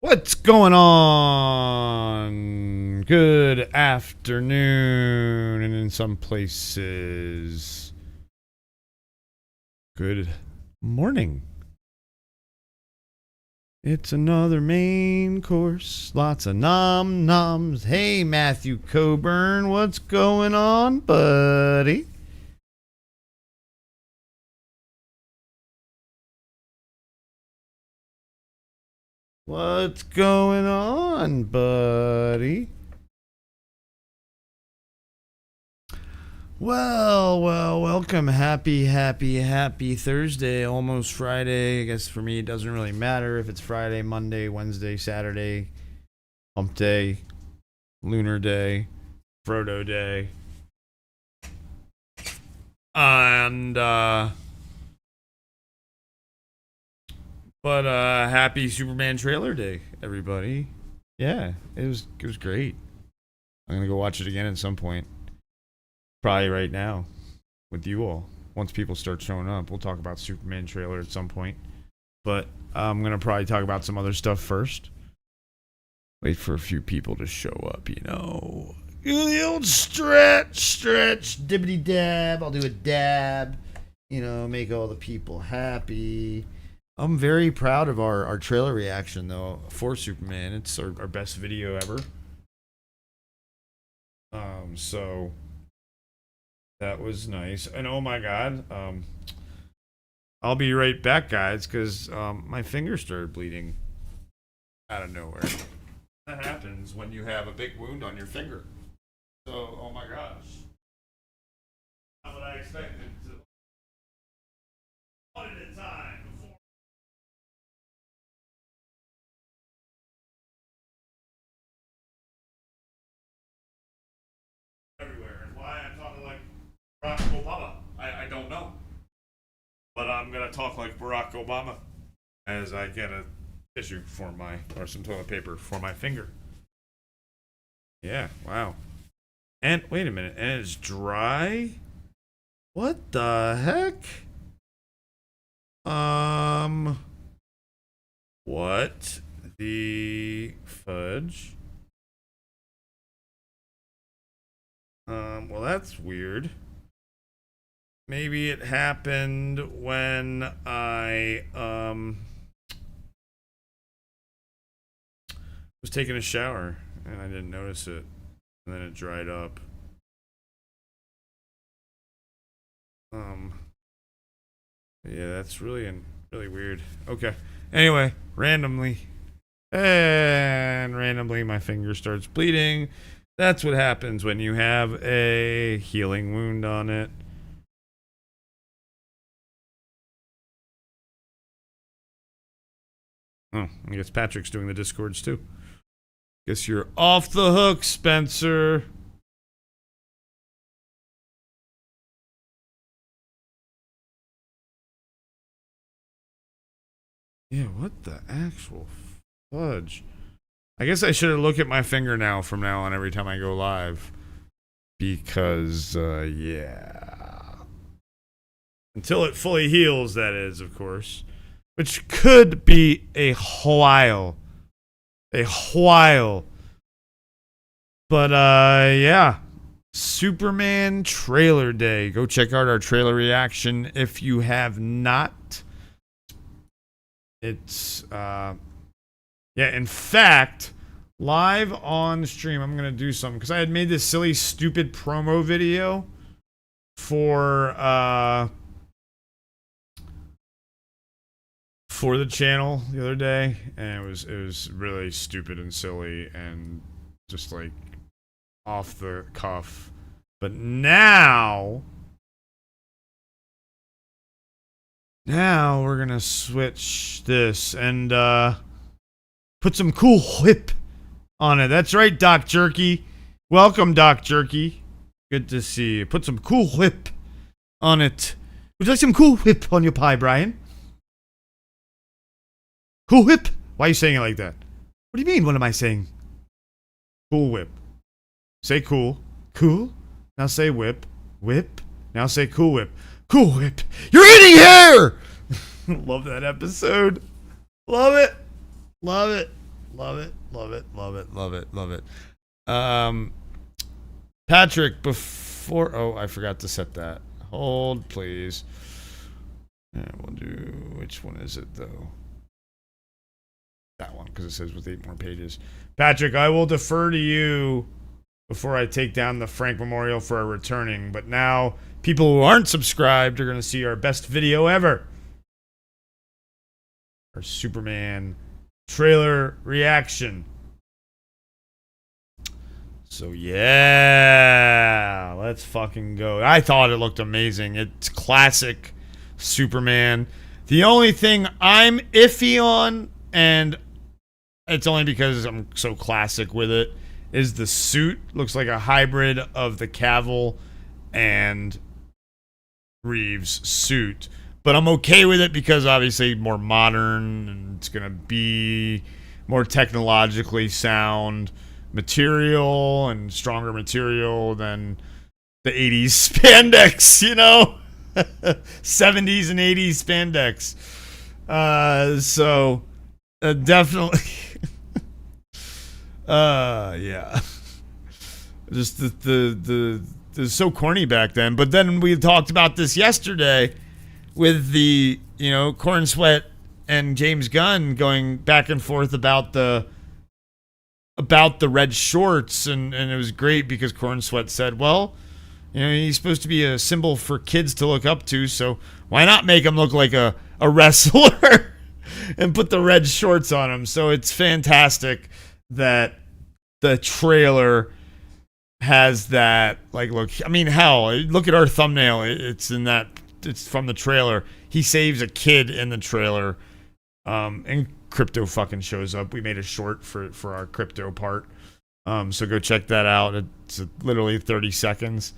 What's going on? Good afternoon, and in some places, good morning. It's another main course, lots of nom noms. Hey, Matthew Coburn, what's going on, buddy? What's going on, buddy? Well, welcome. Happy Thursday. Almost Friday. I guess for me, it doesn't really matter if it's Friday, Monday, Wednesday, Saturday, Hump Day, Lunar Day, Frodo Day. And, happy Superman trailer day, everybody. Yeah, it was great. I'm going to go watch it again at some point. Probably right now with you all. Once people start showing up, we'll talk about Superman trailer at some point. But I'm going to probably talk about some other stuff first. Wait for a few people to show up, you know. The old stretch, dibbity dab. I'll do a dab, you know, make all the people happy. I'm very proud of our trailer reaction, though, for Superman. It's our best video ever. So that was nice. And oh my god, I'll be right back, guys, because my finger started bleeding out of nowhere. That happens when you have a big wound on your finger. So, oh my gosh. Not what I expected. One at a time before. Everywhere. And why I'm talking like Barack Obama, I don't know. But I'm going to talk like Barack Obama as I get a tissue for or some toilet paper for my finger. Yeah, wow. And wait a minute, and it's dry? What the heck? What the fudge? Well, that's weird. Maybe it happened when I was taking a shower and I didn't notice it, and then it dried up. Yeah, that's really weird. Okay. Anyway, randomly my finger starts bleeding. That's what happens when you have a healing wound on it. Oh, I guess Patrick's doing the Discords too. Guess you're off the hook, Spencer. Yeah, what the actual fudge? I guess I should look at my finger now from now on every time I go live. Because, yeah. Until it fully heals, that is, of course. Which could be a while. A while. But, yeah. Superman trailer day. Go check out our trailer reaction if you have not. It's, yeah, in fact, live on stream, I'm going to do something. Because I had made this silly, stupid promo video for the channel the other day, and it was really stupid and silly and just like off the cuff. But now we're gonna switch this and put some cool whip on it. That's right, Doc Jerky. Welcome, Doc Jerky. Good to see you. Put some cool whip on it. Would you like some cool whip on your pie, Brian? Cool whip? Why are you saying it like that? What do you mean, what am I saying? Cool whip. Say cool. Cool. Now say whip. Whip. Now say cool whip. Cool whip. You're eating hair! Love that episode. Love it. Love it. Love it. Love it. Love it. Love it. Patrick, before... Oh, I forgot to set that. Hold, please. And we'll do... Which one is it, though? That one, because it says with 8 more pages. Patrick, I will defer to you before I take down the Frank Memorial for our returning. But now, people who aren't subscribed are going to see our best video ever. Our Superman trailer reaction. So yeah, let's fucking go. I thought it looked amazing. It's classic Superman. The only thing I'm iffy on, and it's only because I'm so classic with it, is the suit. Looks like a hybrid of the Cavill and Reeves suit. But I'm okay with it because obviously more modern and it's going to be more technologically sound material and stronger material than the 80s spandex, you know? 70s and 80s spandex. So definitely yeah. Just the so corny back then. But then we talked about this yesterday with the, you know, Corn Sweat and James Gunn going back and forth about the red shorts, and it was great because Corn Sweat said, well, you know, he's supposed to be a symbol for kids to look up to, so why not make him look like a wrestler and put the red shorts on him? So it's fantastic that the trailer has that, like, look. I mean, hell, look at our thumbnail. It's in that. It's from the trailer. He saves a kid in the trailer, and Crypto fucking shows up. We made a short for our Crypto part, so go check that out. It's literally 30 seconds.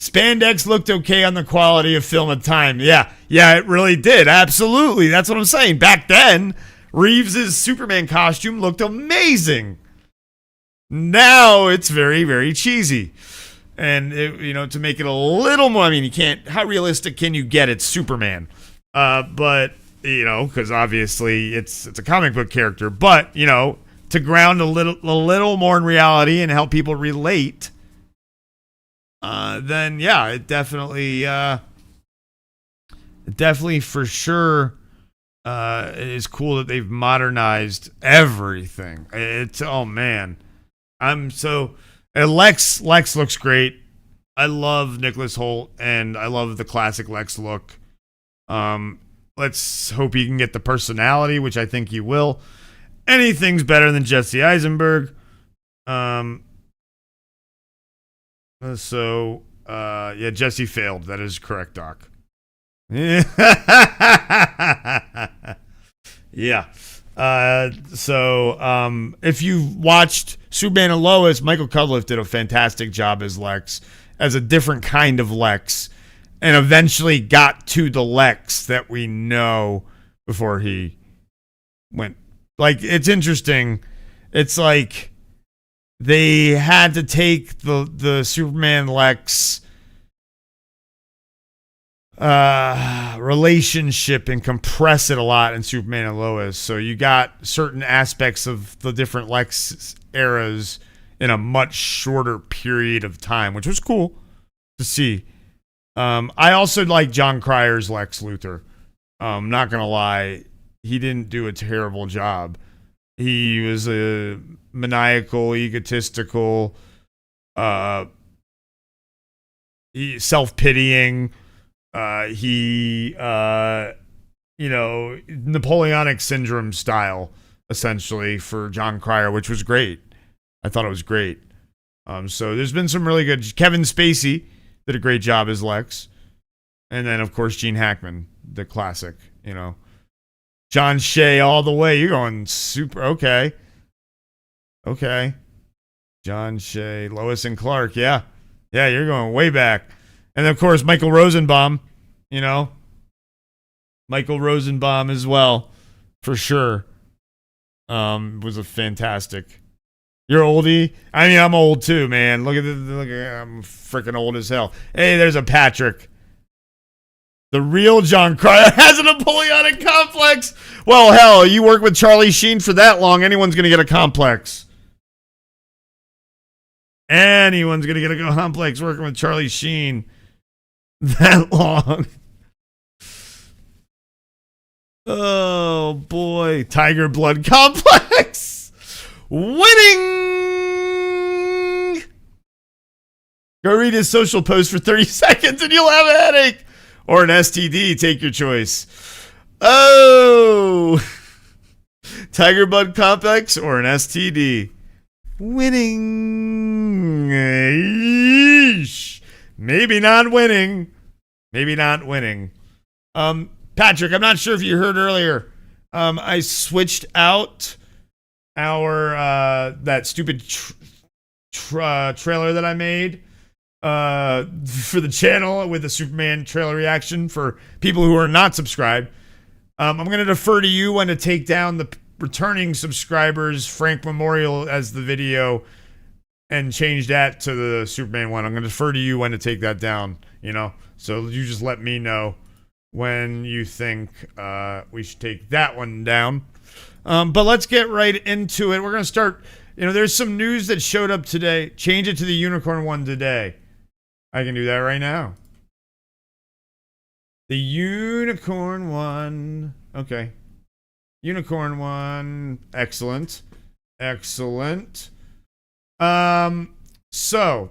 Spandex looked okay on the quality of film at time. Yeah, it really did. Absolutely, that's what I'm saying. Back then, Reeves' Superman costume looked amazing. Now it's very, very cheesy. And, you know, to make it a little more, I mean, you can't, how realistic can you get? It's Superman. But, you know, because obviously it's a comic book character. But, you know, to ground a little more in reality and help people relate, then, yeah, it definitely for sure is cool that they've modernized everything. It's, oh, man. And Lex looks great. I love Nicholas Hoult, and I love the classic Lex look. Let's hope he can get the personality, which I think he will. Anything's better than Jesse Eisenberg. Yeah, Jesse failed. That is correct, Doc. Yeah. If you've watched Superman and Lois, Michael Cudliffe did a fantastic job as Lex, as a different kind of Lex, and eventually got to the Lex that we know before he went. Like, it's interesting. It's like they had to take the Superman Lex relationship and compress it a lot in Superman and Lois. So you got certain aspects of the different Lex eras in a much shorter period of time, which was cool to see. I also like John Cryer's Lex Luthor. Not gonna lie, he didn't do a terrible job. He was a maniacal, egotistical, self-pitying. You know, Napoleonic syndrome style, essentially, for John Cryer, which was great. I thought it was great. So there's been some really good. Kevin Spacey did a great job as Lex. And then, of course, Gene Hackman, the classic, you know. John Shea all the way. You're going super. Okay. John Shea, Lois and Clark. Yeah, you're going way back. And, of course, Michael Rosenbaum, you know. Michael Rosenbaum as well, for sure. Was a fantastic. You're oldie? I mean, I'm old too, man. Look at I'm freaking old as hell. Hey, there's a Patrick. The real John Cryer has a Napoleonic complex. Well, hell, you work with Charlie Sheen for that long, anyone's going to get a complex. Anyone's going to get a complex working with Charlie Sheen that long. Oh, boy. Tiger Blood Complex. Winning. Go read his social post for 30 seconds and you'll have a headache. Or an STD. Take your choice. Oh. Tiger Blood Complex or an STD. Winning. Eesh. Maybe not winning. Maybe not winning. Patrick, I'm not sure if you heard earlier. I switched out our that stupid trailer that I made for the channel with the Superman trailer reaction for people who are not subscribed. I'm going to defer to you when to take down the returning subscribers Frank Memorial as the video and change that to the Superman one. I'm going to defer to you when to take that down, so you just let me know when you think we should take that one down. But let's get right into it. We're going to start, there's some news that showed up today. Change it to the unicorn one today. I can do that right now. The unicorn one. Okay. Unicorn one. Excellent. Excellent. So,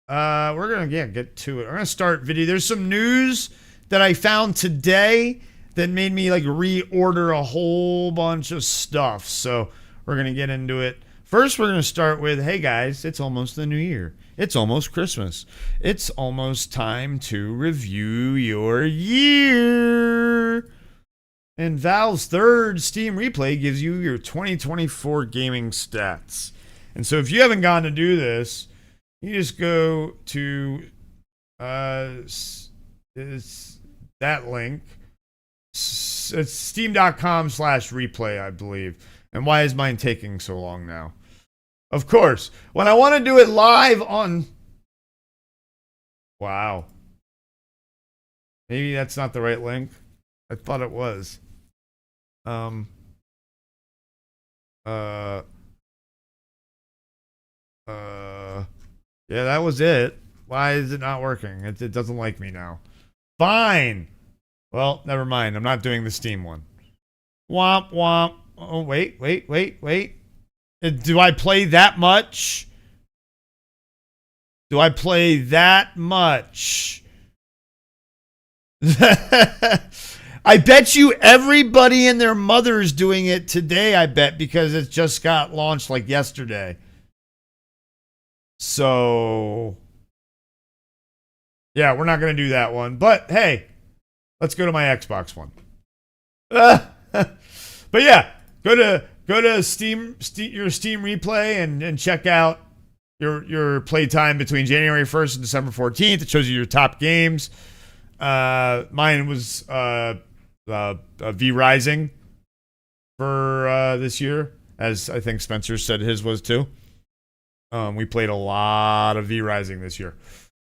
we're going to get to it. We're going to start video. There's some news that I found today that made me reorder a whole bunch of stuff. So we're going to get into it. First, we're going to start with, hey guys, it's almost the new year. It's almost Christmas. It's almost time to review your year. And Valve's third Steam replay gives you your 2024 gaming stats. And so if you haven't gone to do this, you just go to that link. It's steam.com/replay, I believe. And why is mine taking so long now? Of course, when I want to do it live on... Wow. Maybe that's not the right link. I thought it was. Yeah, that was it. Why is it not working? It doesn't like me now. Fine. Well, never mind. I'm not doing the Steam one. Womp womp. Oh, wait. Do I play that much? Do I play that much? I bet you everybody and their mother's doing it today, I bet, because it just got launched yesterday. So, yeah, we're not going to do that one. But, hey, let's go to my Xbox one. But, yeah, go to Steam your Steam replay and check out your playtime between January 1st and December 14th. It shows you your top games. Mine was V Rising for this year, as I think Spencer said his was too. We played a lot of V Rising this year.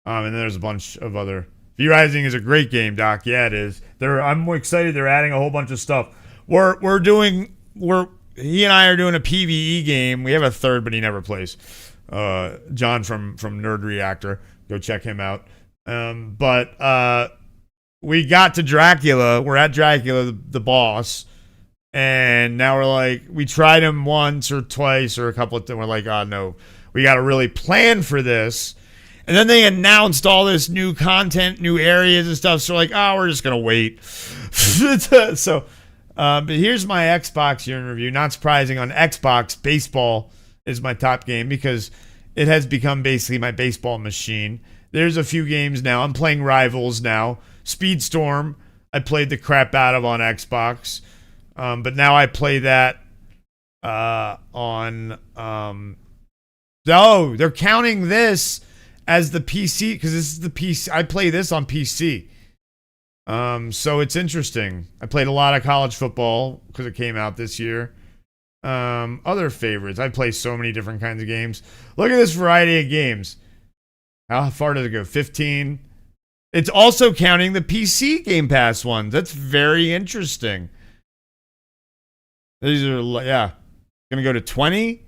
And then there's a bunch of other. V Rising is a great game, Doc. Yeah, it is. I'm excited. They're adding a whole bunch of stuff. He and I are doing a PvE game. We have a third, but he never plays. John from Nerd Reactor. Go check him out. But we got to Dracula. We're at Dracula, the boss. And now we tried him once or twice or a couple of times. We're like, oh, no. We got to really plan for this. And then they announced all this new content, new areas and stuff. So we're just going to wait. So, but here's my Xbox year in review. Not surprising, on Xbox, baseball is my top game because it has become basically my baseball machine. There's a few games now. I'm playing Rivals now. Speedstorm, I played the crap out of on Xbox. But now I play that on... they're counting this as the PC because this is the PC. I play this on PC. So it's interesting. I played a lot of college football because it came out this year. Other favorites. I play so many different kinds of games. Look at this variety of games. How far does it go? 15. It's also counting the PC Game Pass ones. That's very interesting. These are, yeah. Gonna go to 20?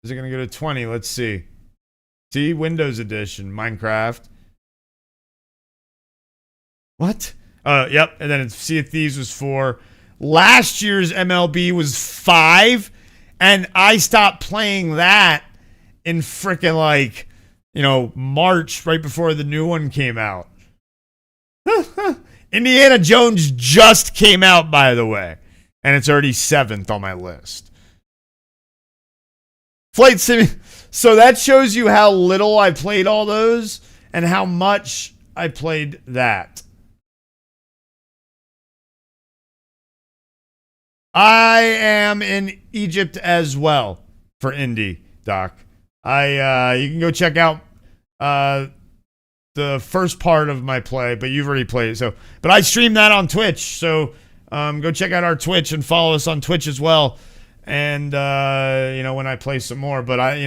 Is it gonna go to 20? Let's see. See, Windows Edition, Minecraft. What? Yep. And then it's Sea of Thieves was 4. Last year's MLB was 5. And I stopped playing that in frickin' like, March, right before the new one came out. Indiana Jones just came out, by the way. And it's already 7th on my list. Flight Sim. So that shows you how little I played all those and how much I played that. I am in Egypt as well for Indy, Doc. You can go check out the first part of my play, but you've already played it. But I stream that on Twitch, so go check out our Twitch and follow us on Twitch as well. And when I play some more, but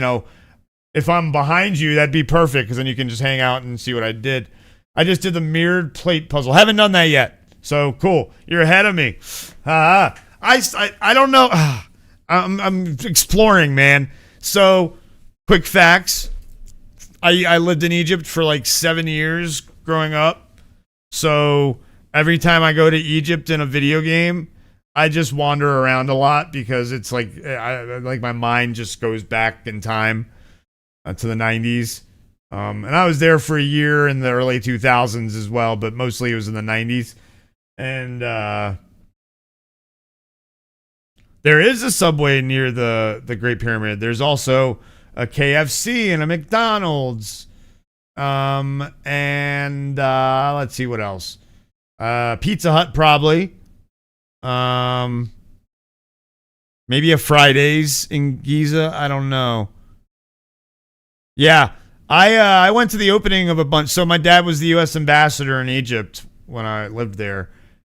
if I'm behind you, that'd be perfect because then you can just hang out and see what I did. I just did the mirrored plate puzzle. Haven't done that yet, so cool. You're ahead of me. I don't know. I'm exploring, man. So, quick facts. I lived in Egypt for like 7 years growing up. So, every time I go to Egypt in a video game, I just wander around a lot because it's like my mind just goes back in time to the 90s. And I was there for a year in the early 2000s as well, but mostly it was in the 90s. And there is a Subway near the Great Pyramid. There's also a KFC and a McDonald's. And let's see what else. Pizza Hut probably. Maybe a Fridays in Giza. I don't know. Yeah, I went to the opening of a bunch. So my dad was the U.S. ambassador in Egypt when I lived there,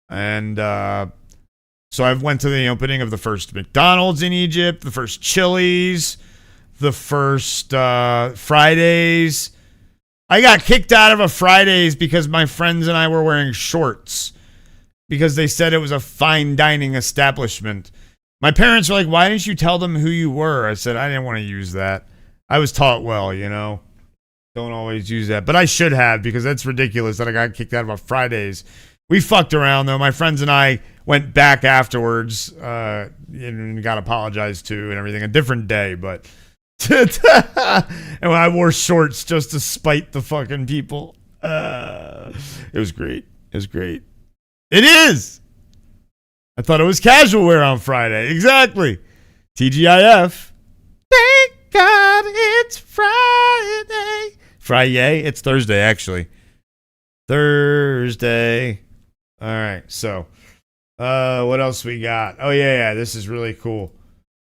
and so I went to the opening of the first McDonald's in Egypt, the first Chili's, the first Fridays. I got kicked out of a Fridays because my friends and I were wearing shorts because they said it was a fine dining establishment. My parents were like, "Why didn't you tell them who you were?" I said, "I didn't want to use that. I was taught well, Don't always use that. But I should have because that's ridiculous that I got kicked out of a Fridays." We fucked around, though. My friends and I went back afterwards and got apologized to and everything. A different day, but... and when I wore shorts just to spite the fucking people. It was great. It was great. It is! I thought it was casual wear on Friday. Exactly. TGIF. Thank God it's Friday. Friday? It's Thursday, actually. Thursday. All right, so what else we got? Oh, yeah, this is really cool.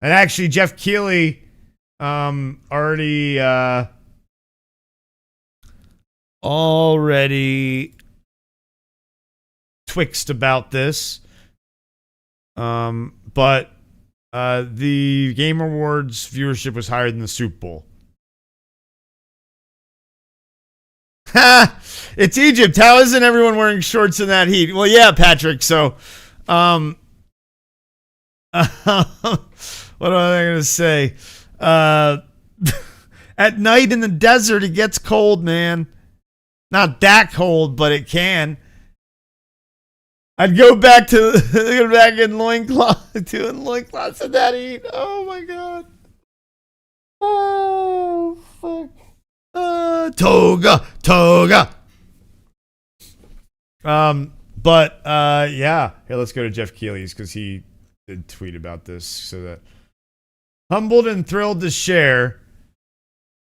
And actually, Jeff Keighley already twixt about this. But the Game Awards viewership was higher than the Super Bowl. Ha! It's Egypt. How isn't everyone wearing shorts in that heat? Well, yeah, Patrick. So, what am I going to say? At night in the desert, it gets cold, man. Not that cold, but it can. I'd go back to back in loincloth, doing loincloths in that heat. Oh my god. Oh fuck. Toga. But yeah. Here, let's go to Jeff Keighley's because he did tweet about this. So that humbled and thrilled to share.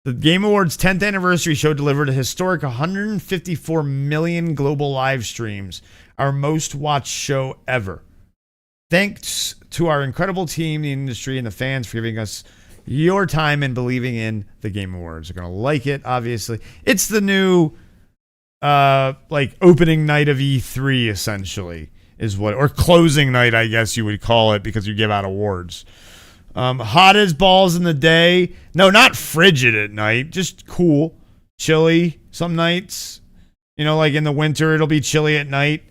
The Game Awards 10th anniversary show delivered a historic 154 million global live streams, our most watched show ever. Thanks to our incredible team, the industry, and the fans for giving us your time and believing in the Game Awards. You're going to like it, obviously. It's the new, opening night of E3, essentially, or closing night, I guess you would call it, because you give out awards. Hot as balls in the day. No, not frigid at night. Just cool. Chilly some nights. Like in the winter, it'll be chilly at night.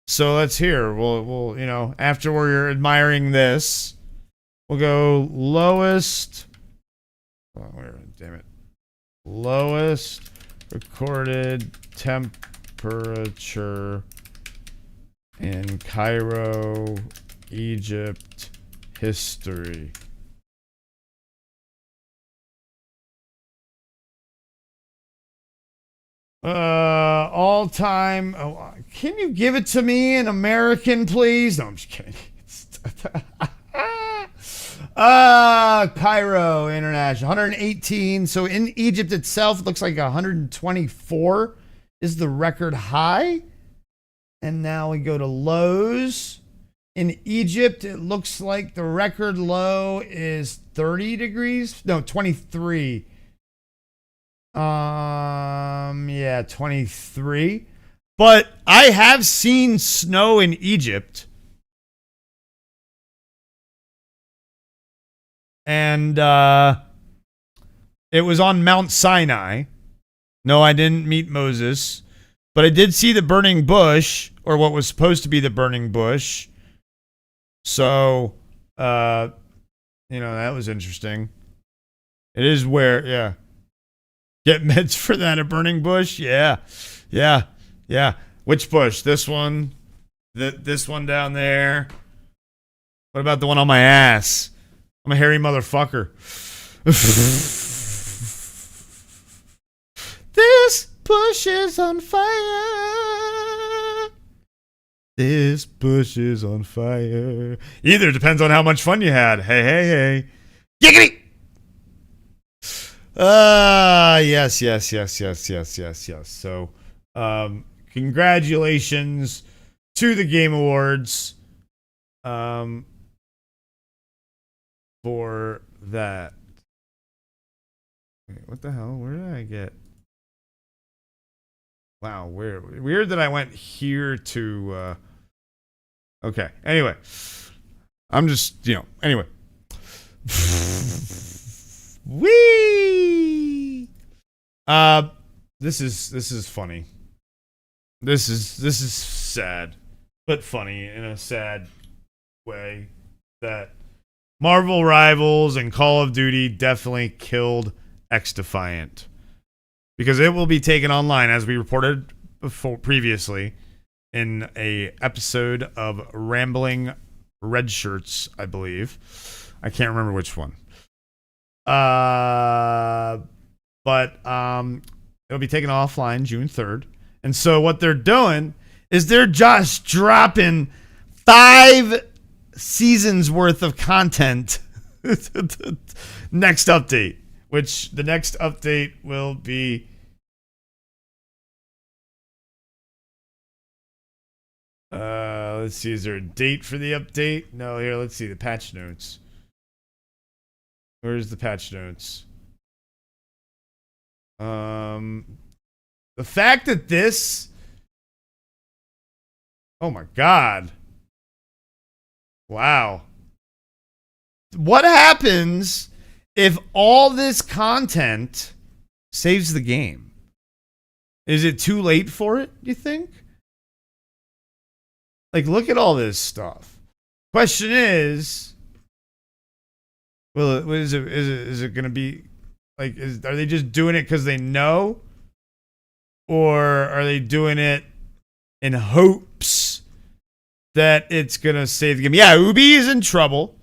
So let's hear. We'll you know, after we're admiring this, we'll go lowest. Oh, where? Damn it. Lowest recorded temperature in Cairo, Egypt history. All time. Oh, can you give it to me in American, please? No, I'm just kidding. Cairo International, 118. So in Egypt itself, it looks like 124 is the record high. And now we go to lows. In Egypt, it looks like the record low is 30 degrees. No, 23. Yeah, 23. But I have seen snow in Egypt. And it was on Mount Sinai. No, I didn't meet Moses. But I did see the burning bush, or what was supposed to be the burning bush. So, you know, that was interesting. It is where, yeah. Get meds for that, a burning bush? Yeah. Yeah. Yeah. Which bush? This one? This one down there? What about the one on my ass? I'm a hairy motherfucker. This bush is on fire. This bush is on fire. Either depends on how much fun you had. Hey, hey, hey. Giggity! Yes. So, congratulations to the Game Awards, for that. Wait, what the hell? Where did I get? Wow, weird that I went here to, okay. Anyway, I'm just, you know, anyway. Whee! This is funny. This is sad, but funny in a sad way. That Marvel Rivals and Call of Duty definitely killed X-Defiant, because it will be taken online, as we reported previously in a episode of Rambling Red Shirts, I believe. I can't remember which one. But it'll be taken offline June 3rd. And so what they're doing is they're just dropping 5 seasons worth of content next update, which the next update will be let's see, is there a date for the update? No, here, let's see the patch notes. Where's the patch notes? The fact that this, oh my god. Wow. What happens if all this content saves the game? Is it too late for it, you think? Like, look at all this stuff. Question is, is it going to be like, are they just doing it because they know? Or are they doing it in hopes that it's going to save the game? Yeah, Ubi is in trouble.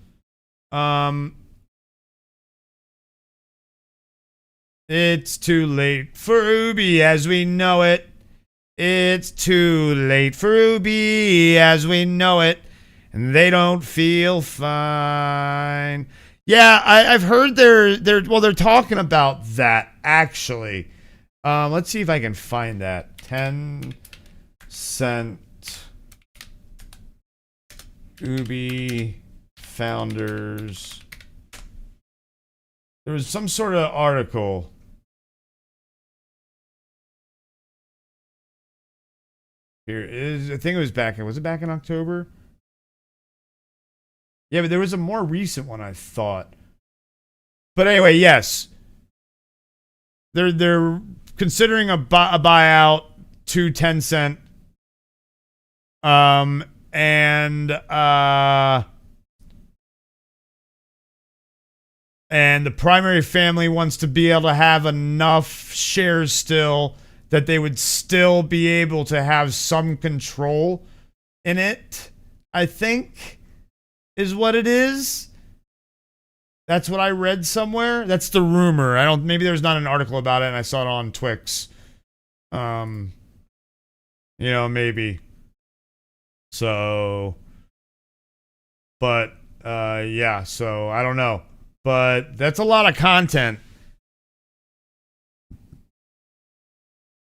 It's too late for Ubi as we know it. It's too late for Ubi as we know it. And they don't feel fine. Yeah, I've heard they're talking about that, actually. Let's see if I can find that. 10-cent Ubi founders. There was some sort of article. Here is, I think it was was it back in October? Yeah, but there was a more recent one, I thought. But anyway, yes. They're considering a buyout to 10-cent And the primary family wants to be able to have enough shares still that they would still be able to have some control in it, I think, is what it is. That's what I read somewhere. That's the rumor. Maybe there's not an article about it and I saw it on Twix. Maybe. So, but, yeah, so I don't know. But that's a lot of content.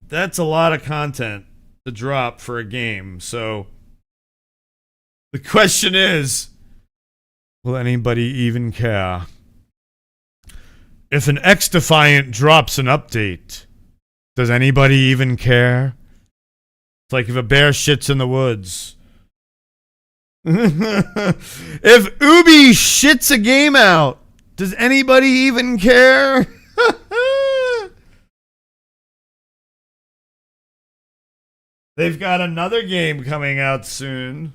That's a lot of content to drop for a game. So the question is, will anybody even care? If an X-Defiant drops an update, does anybody even care? It's like if a bear shits in the woods. If Ubi shits a game out, does anybody even care? They've got another game coming out soon.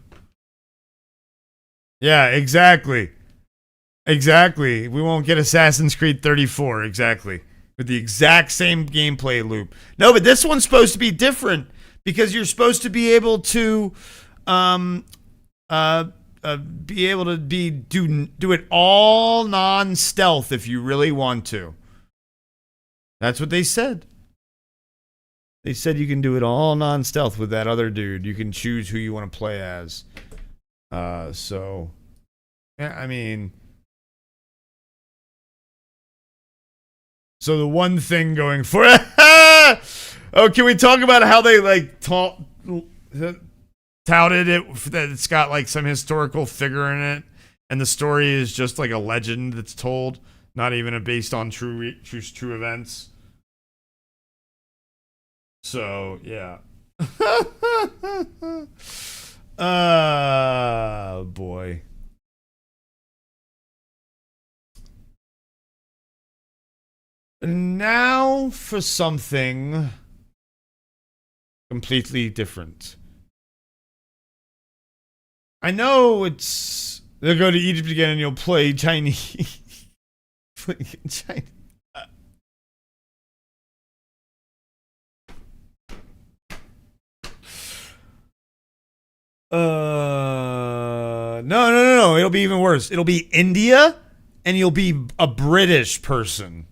Yeah, exactly. Exactly. We won't get Assassin's Creed 34, exactly. With the exact same gameplay loop. No, but this one's supposed to be different because you're supposed to be able to do it all non-stealth if you really want to. That's what they said. They said you can do it all non-stealth with that other dude. You can choose who you want to play as. So yeah, I mean, so the one thing going for it. Oh, can we talk about how they like touted it, that it's got like some historical figure in it, and the story is just like a legend that's told, not even based on true events. So yeah. Boy. Now for something completely different. I know it's... They'll go to Egypt again and you'll play Chinese. Chinese. No. It'll be even worse. It'll be India, and you'll be a British person.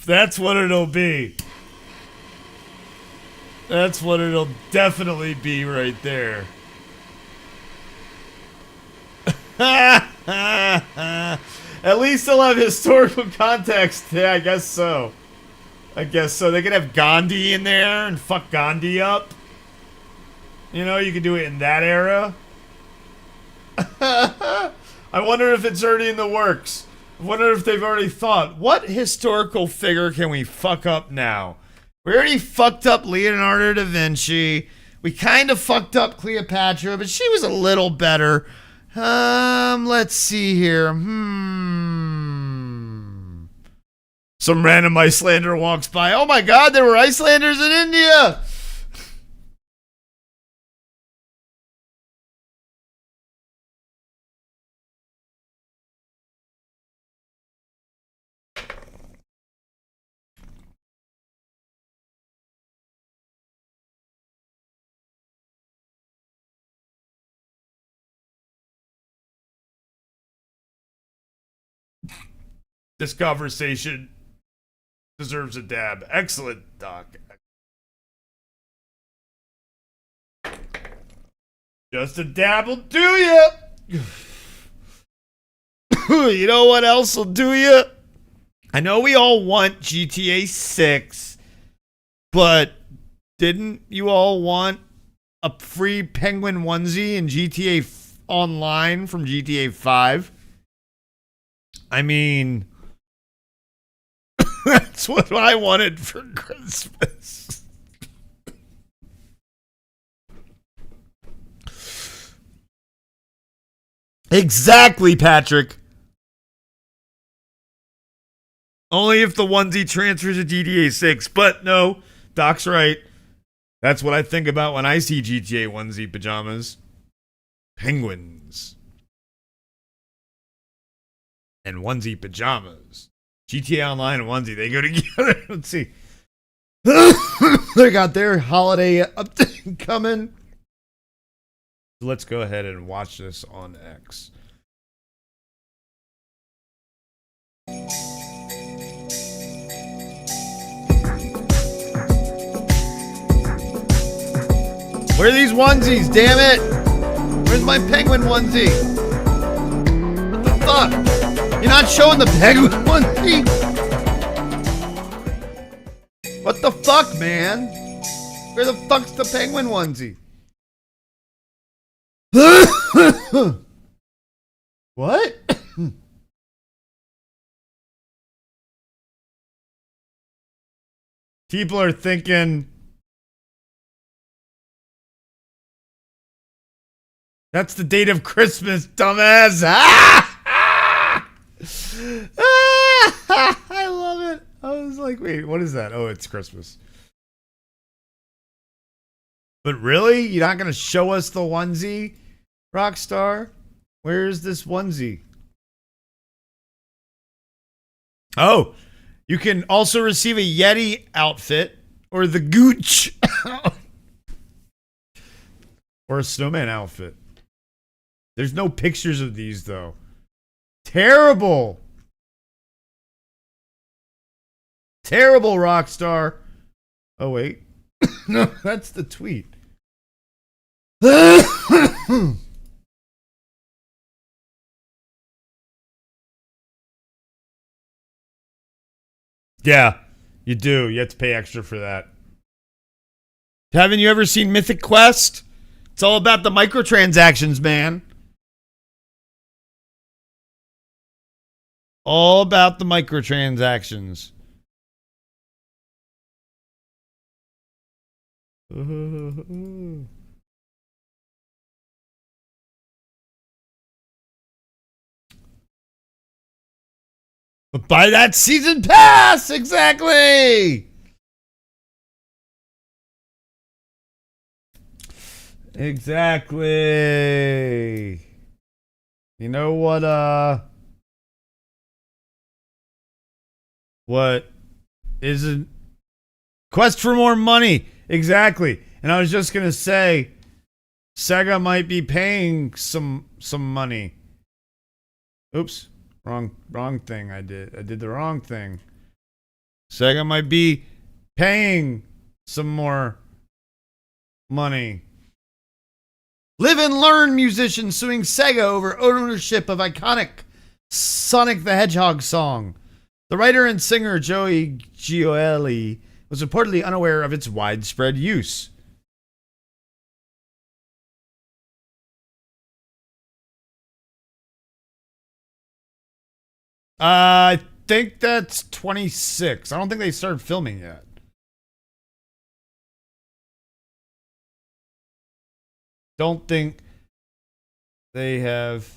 That's what it'll be. That's what it'll definitely be right there. At least they'll have historical context. Yeah, I guess so. They could have Gandhi in there and fuck Gandhi up. You know, you could do it in that era. I wonder if it's already in the works. I wonder if they've already thought, what historical figure can we fuck up now? We already fucked up Leonardo da Vinci. We kind of fucked up Cleopatra, but she was a little better. Let's see here. Some random Icelander walks by. Oh my god, there were Icelanders in India! This conversation deserves a dab. Excellent, Doc. Just a dab will do ya. You know what else will do ya? I know we all want GTA 6, but didn't you all want a free penguin onesie in GTA Online from GTA 5? I mean, that's what I wanted for Christmas. Exactly, Patrick. Only if the onesie transfers to GTA 6. But no, Doc's right. That's what I think about when I see GTA onesie pajamas. Penguins. And onesie pajamas. GTA Online and onesie, they go together. Let's see. They got their holiday update coming. So let's go ahead and watch this on X. Where are these onesies, damn it? Where's my penguin onesie? What the fuck? You're not showing the penguin onesie? What the fuck, man? Where the fuck's the penguin onesie? What? People are thinking that's the date of Christmas, dumbass. I love it. I was like, wait, what is that? Oh, it's Christmas. But really? You're not going to show us the onesie, Rockstar? Where is this onesie? Oh, you can also receive a Yeti outfit or the Gooch or a snowman outfit. There's no pictures of these, though. Terrible. Terrible, Rockstar. Oh, wait. No, that's the tweet. Yeah, you do. You have to pay extra for that. Haven't you ever seen Mythic Quest? It's all about the microtransactions, man. All about the microtransactions. But buy that season pass! Exactly! Exactly. You know what isn't Quest for more money. Exactly. And I was just gonna say Sega might be paying some money. Oops. Wrong thing I did the wrong thing. Sega might be paying some more money. Live and learn musician suing Sega over ownership of iconic Sonic the Hedgehog song. The writer and singer Joey Gioeli was reportedly unaware of its widespread use. I think that's 26. I don't think they started filming yet. Don't think they have.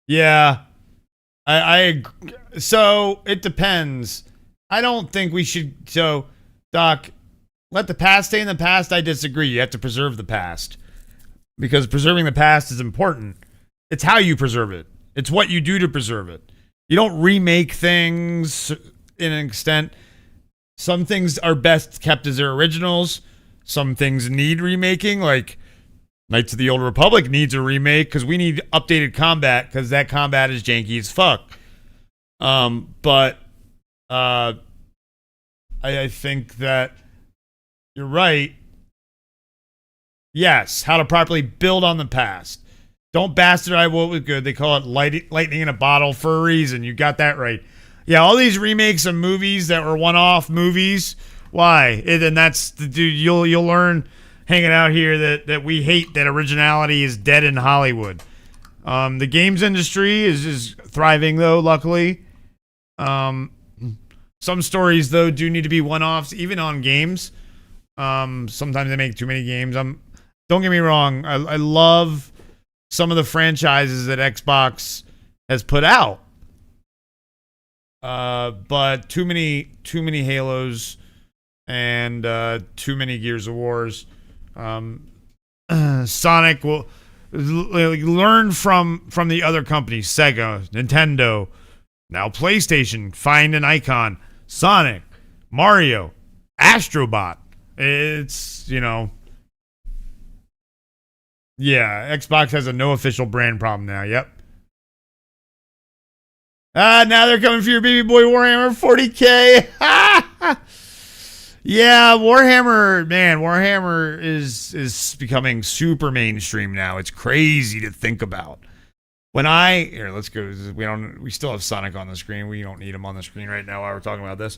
Yeah. So it depends. I don't think we should. So, Doc, let the past stay in the past. I disagree. You have to preserve the past because preserving the past is important. It's how you preserve it. It's what you do to preserve it. You don't remake things in an extent. Some things are best kept as their originals. Some things need remaking, like Knights of the Old Republic needs a remake because we need updated combat because that combat is janky as fuck. But I think that you're right. Yes, how to properly build on the past. Don't bastardize what was good. They call it lightning in a bottle for a reason. You got that right. Yeah, all these remakes of movies that were one-off movies. Why? And that's the dude. You'll learn hanging out here that we hate that originality is dead in Hollywood. The games industry is thriving though. Luckily, some stories though do need to be one-offs, even on games. Sometimes they make too many games. Don't get me wrong. I love some of the franchises that Xbox has put out, but too many Halos. and too many Gears of Wars. Sonic will learn from the other companies, Sega, Nintendo, now PlayStation. Find an icon, Sonic, Mario, Astrobot. It's, yeah, Xbox has a no official brand problem now. Yep. Now they're coming for your baby boy Warhammer 40K. Yeah, Warhammer, man, Warhammer is becoming super mainstream now. It's crazy to think about. Let's go. We still have Sonic on the screen. We don't need him on the screen right now while we're talking about this.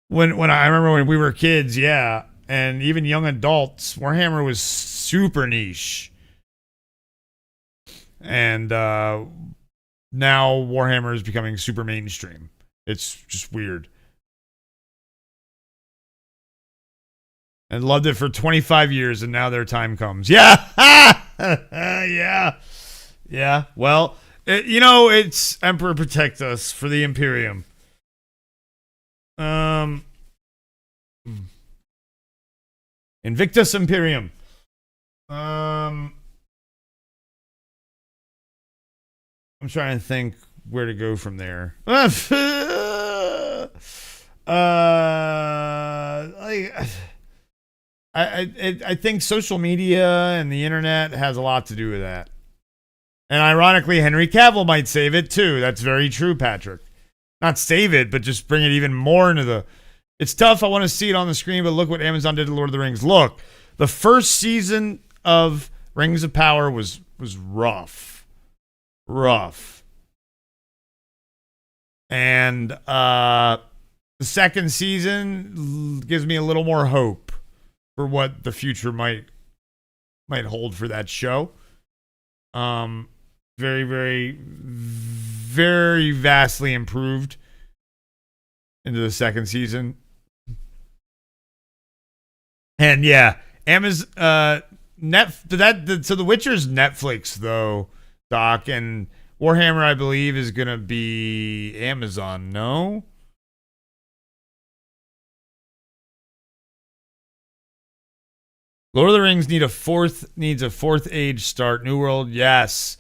When I remember when we were kids, yeah, and even young adults, Warhammer was super niche. And now Warhammer is becoming super mainstream. It's just weird. And loved it for 25 years, and now their time comes. Yeah. Yeah. Well, it's Emperor Protect Us for the Imperium. Invictus Imperium. I'm trying to think where to go from there. I think social media and the internet has a lot to do with that. And ironically, Henry Cavill might save it too. That's very true, Patrick. Not save it, but just bring it even more into the... It's tough. I want to see it on the screen, but look what Amazon did to Lord of the Rings. Look, the first season of Rings of Power was rough. Rough. And the second season gives me a little more hope for what the future might hold for that show. Very, very, very vastly improved into the second season. And yeah, Amazon, so The Witcher's Netflix though, Doc, and Warhammer, I believe, is gonna be Amazon. No. Lord of the Rings needs a fourth age start. New World, yes.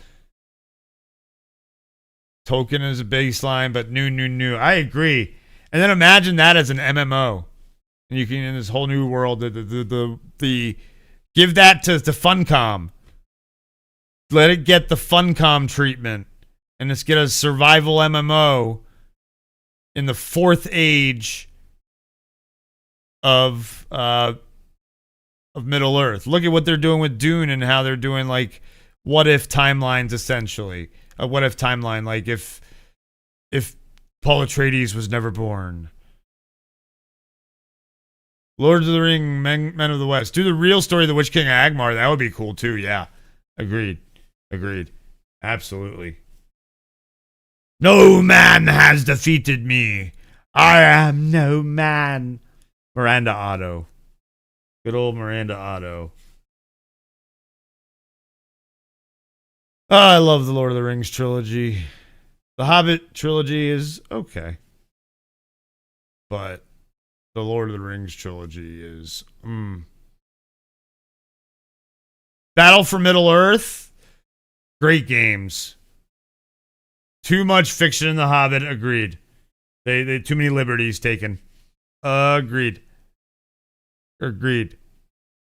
Tolkien is a baseline, but new. I agree. And then imagine that as an MMO. And you can, in this whole new world, the give that to Funcom. Let it get the Funcom treatment. And let's get a survival MMO in the fourth age of Middle Earth. Look at what they're doing with Dune and how they're doing like what if timelines, essentially. A what if timeline, like if Paul Atreides was never born. Lord of the Ring, Men of the West. Do the real story of the Witch King Agmar. That would be cool too. Yeah. Agreed. Absolutely. No man has defeated me. I am no man. Miranda Otto. Good old Miranda Otto. Oh, I love the Lord of the Rings trilogy. The Hobbit trilogy is okay. But the Lord of the Rings trilogy is... Battle for Middle-earth. Great games. Too much fiction in The Hobbit. Agreed. They too many liberties taken. Agreed.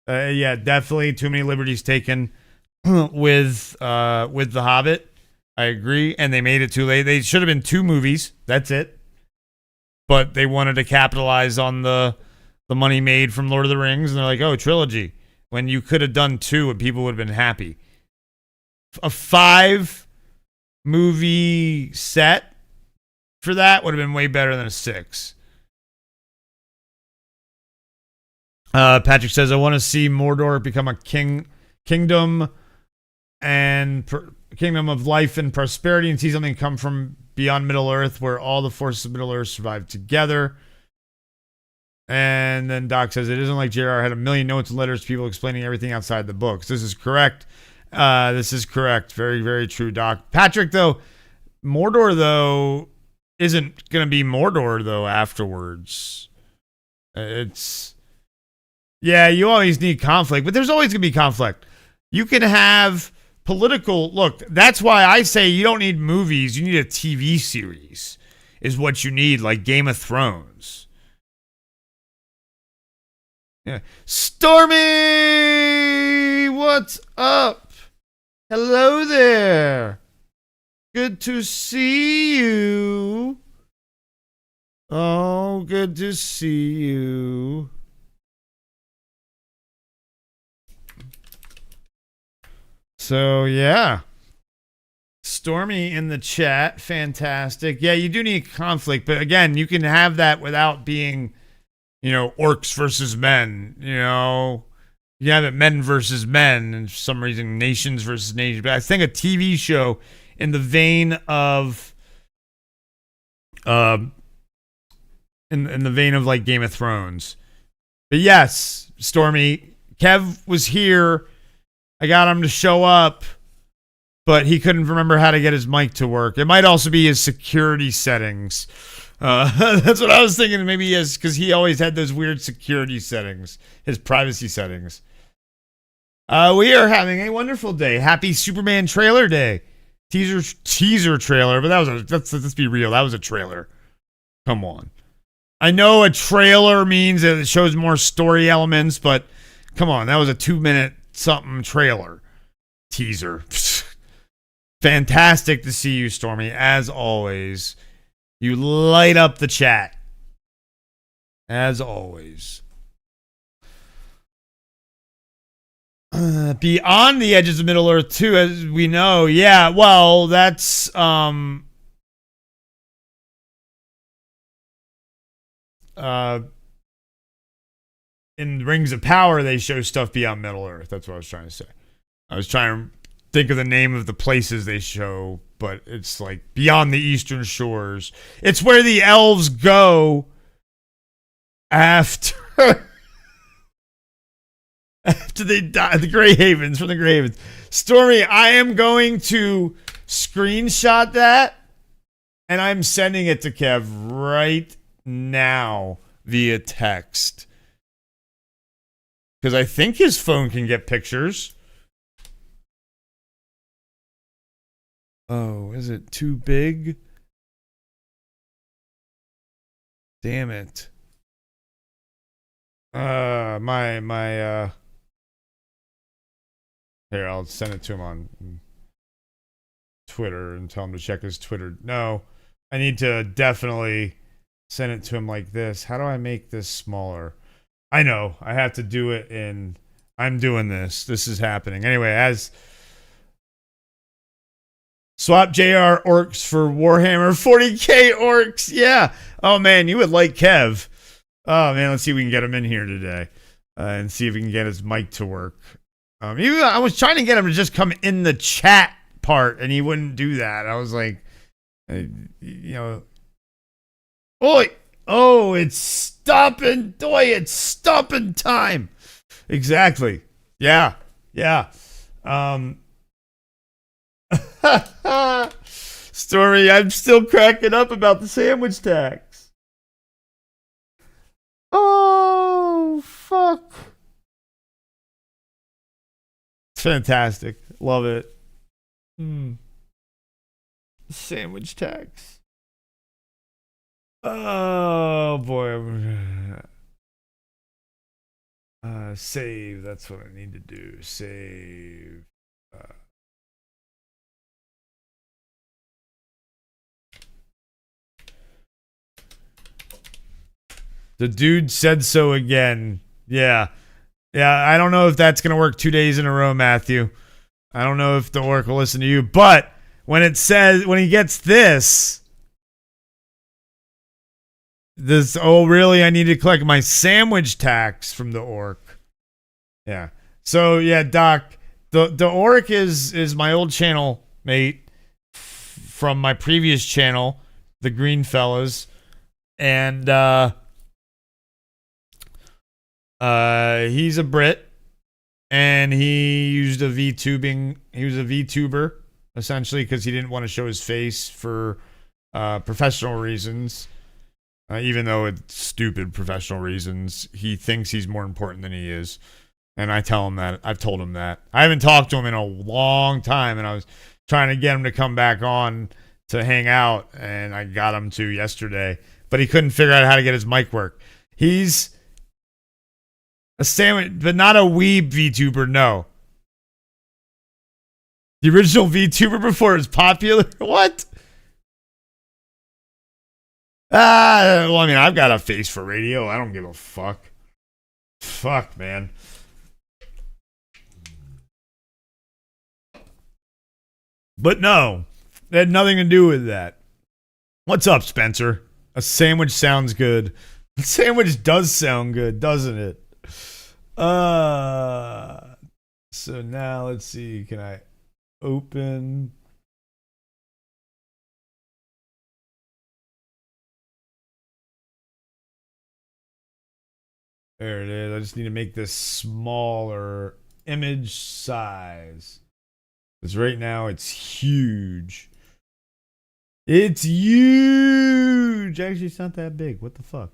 Yeah, definitely too many liberties taken with The Hobbit. I agree, and they made it too late. They should have been 2 movies. That's it. But they wanted to capitalize on the money made from Lord of the Rings, and they're like, "Oh, trilogy." When you could have done 2, and people would have been happy. A 5-movie set for that would have been way better than a 6. Patrick says, I want to see Mordor become a kingdom kingdom of life and prosperity, and see something come from beyond Middle-earth where all the forces of Middle-earth survive together. And then Doc says, it isn't like JR had a million notes and letters to people explaining everything outside the books. This is correct. Very, very true, Doc. Patrick, though, Mordor, though, isn't going to be Mordor, though, afterwards. It's yeah, you always need conflict, but there's always gonna be conflict. You can have political look. That's why I say you don't need movies. You need a TV series. Is what you need, like Game of Thrones. Yeah. Stormy, what's up? Hello there. Good to see you. Oh, good to see you. So, yeah. Stormy in the chat. Fantastic. Yeah, you do need conflict. But again, you can have that without being, orcs versus men. You have it men versus men. And for some reason, nations versus nations. But I think a TV show in the vein of in the vein of like Game of Thrones. But yes, Stormy, Kev was here. I got him to show up, but he couldn't remember how to get his mic to work. It might also be his security settings. That's what I was thinking. Maybe he has, because he always had those weird security settings, his privacy settings. We are having a wonderful day. Happy Superman trailer day. Teaser trailer, but let's be real. That was a trailer. Come on. I know a trailer means that it shows more story elements, but come on, that was a 2-minute something trailer. Teaser. Fantastic to see you, Stormy, as always. You light up the chat. As always. Beyond the edges of Middle Earth, too, as we know. Yeah, well, that's... in Rings of Power, they show stuff beyond Middle Earth. That's what I was trying to say. I was trying to think of the name of the places they show, but it's like beyond the Eastern Shores. It's where the elves go after they die. The Grey Havens, from the Grey Havens. Stormy, I am going to screenshot that, and I'm sending it to Kev right now via text. Because I think his phone can get pictures. Oh, is it too big? Damn it. Here, I'll send it to him on Twitter and tell him to check his Twitter. No, I need to definitely send it to him like this. How do I make this smaller? I know. I have to do it in... I'm doing this. This is happening. Anyway, as... Swap JR orcs for Warhammer 40k orcs. Yeah. Oh, man, you would like Kev. Oh, man, let's see if we can get him in here today. And see if we can get his mic to work. I was trying to get him to just come in the chat part, and he wouldn't do that. I was like... Oi! Oh, it's stopping. Boy, it's stopping time. Exactly. Yeah. Story, I'm still cracking up about the sandwich tax. Oh, fuck. Fantastic. Love it. Sandwich tax. Oh boy. Save. That's what I need to do. Save. The dude said so again. Yeah. I don't know if that's going to work 2 days in a row, Matthew. I don't know if the orc will listen to you, but when he gets this, oh really, I need to collect my sandwich tax from the orc. Yeah. So yeah, Doc, the orc is my old channel mate from my previous channel, the Green Fellas. And he's a Brit, and he was a VTuber essentially because he didn't want to show his face for professional reasons. Even though it's stupid professional reasons, he thinks he's more important than he is. And I tell him that. I've told him that. I haven't talked to him in a long time, and I was trying to get him to come back on to hang out, and I got him to yesterday. But he couldn't figure out how to get his mic work. He's a sandwich, but not a weeb VTuber, no. The original VTuber before it was popular? What? Well, I mean, I've got a face for radio. I don't give a fuck. Fuck, man. But no, it had nothing to do with that. What's up, Spencer? A sandwich sounds good. A sandwich does sound good, doesn't it? So now let's see. Can I open? There it is. I just need to make this smaller image size. Because right now it's huge. It's huge. Actually, it's not that big. What the fuck?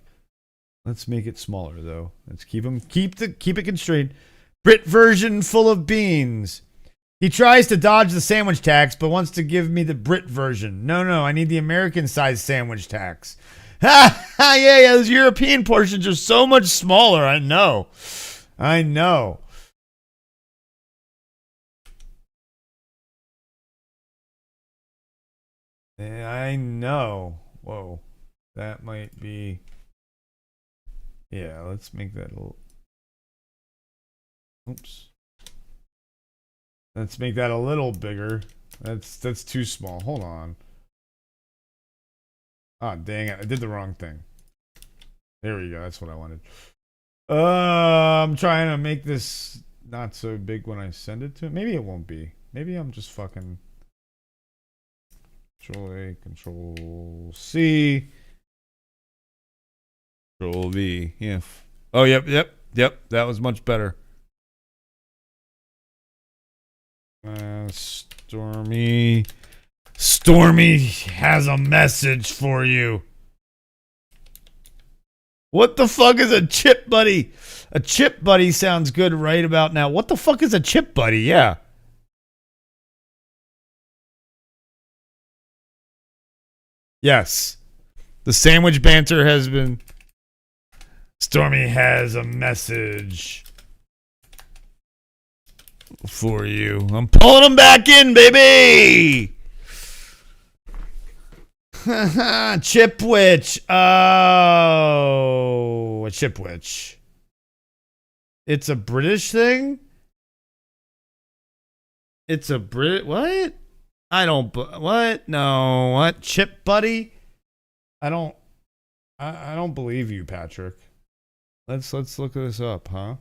Let's make it smaller though. Let's keep it constrained. Brit version full of beans. He tries to dodge the sandwich tax, but wants to give me the Brit version. No, I need the American size sandwich tax. Yeah, those European portions are so much smaller. I know. I know. Whoa. That might be... Yeah, let's make that a little... Oops. Let's make that a little bigger. That's too small. Hold on. Ah, dang it. I did the wrong thing. There we go. That's what I wanted. I'm trying to make this not so big when I send it to him. Maybe it won't be. Maybe I'm just fucking... Control A, Control C. Control V. Yeah. Oh, yep. That was much better. Stormy has a message for you. What the fuck is a chip buddy? A chip buddy sounds good right about now. What the fuck is a chip buddy? Yeah. Yes. The sandwich banter has been... Stormy has a message for you. I'm pulling him back in, baby! Chipwitch. Oh, a Chipwitch. It's a British thing? It's a what? I don't... What? No. What? Chip buddy? I don't believe you, Patrick. Let's look this up, huh?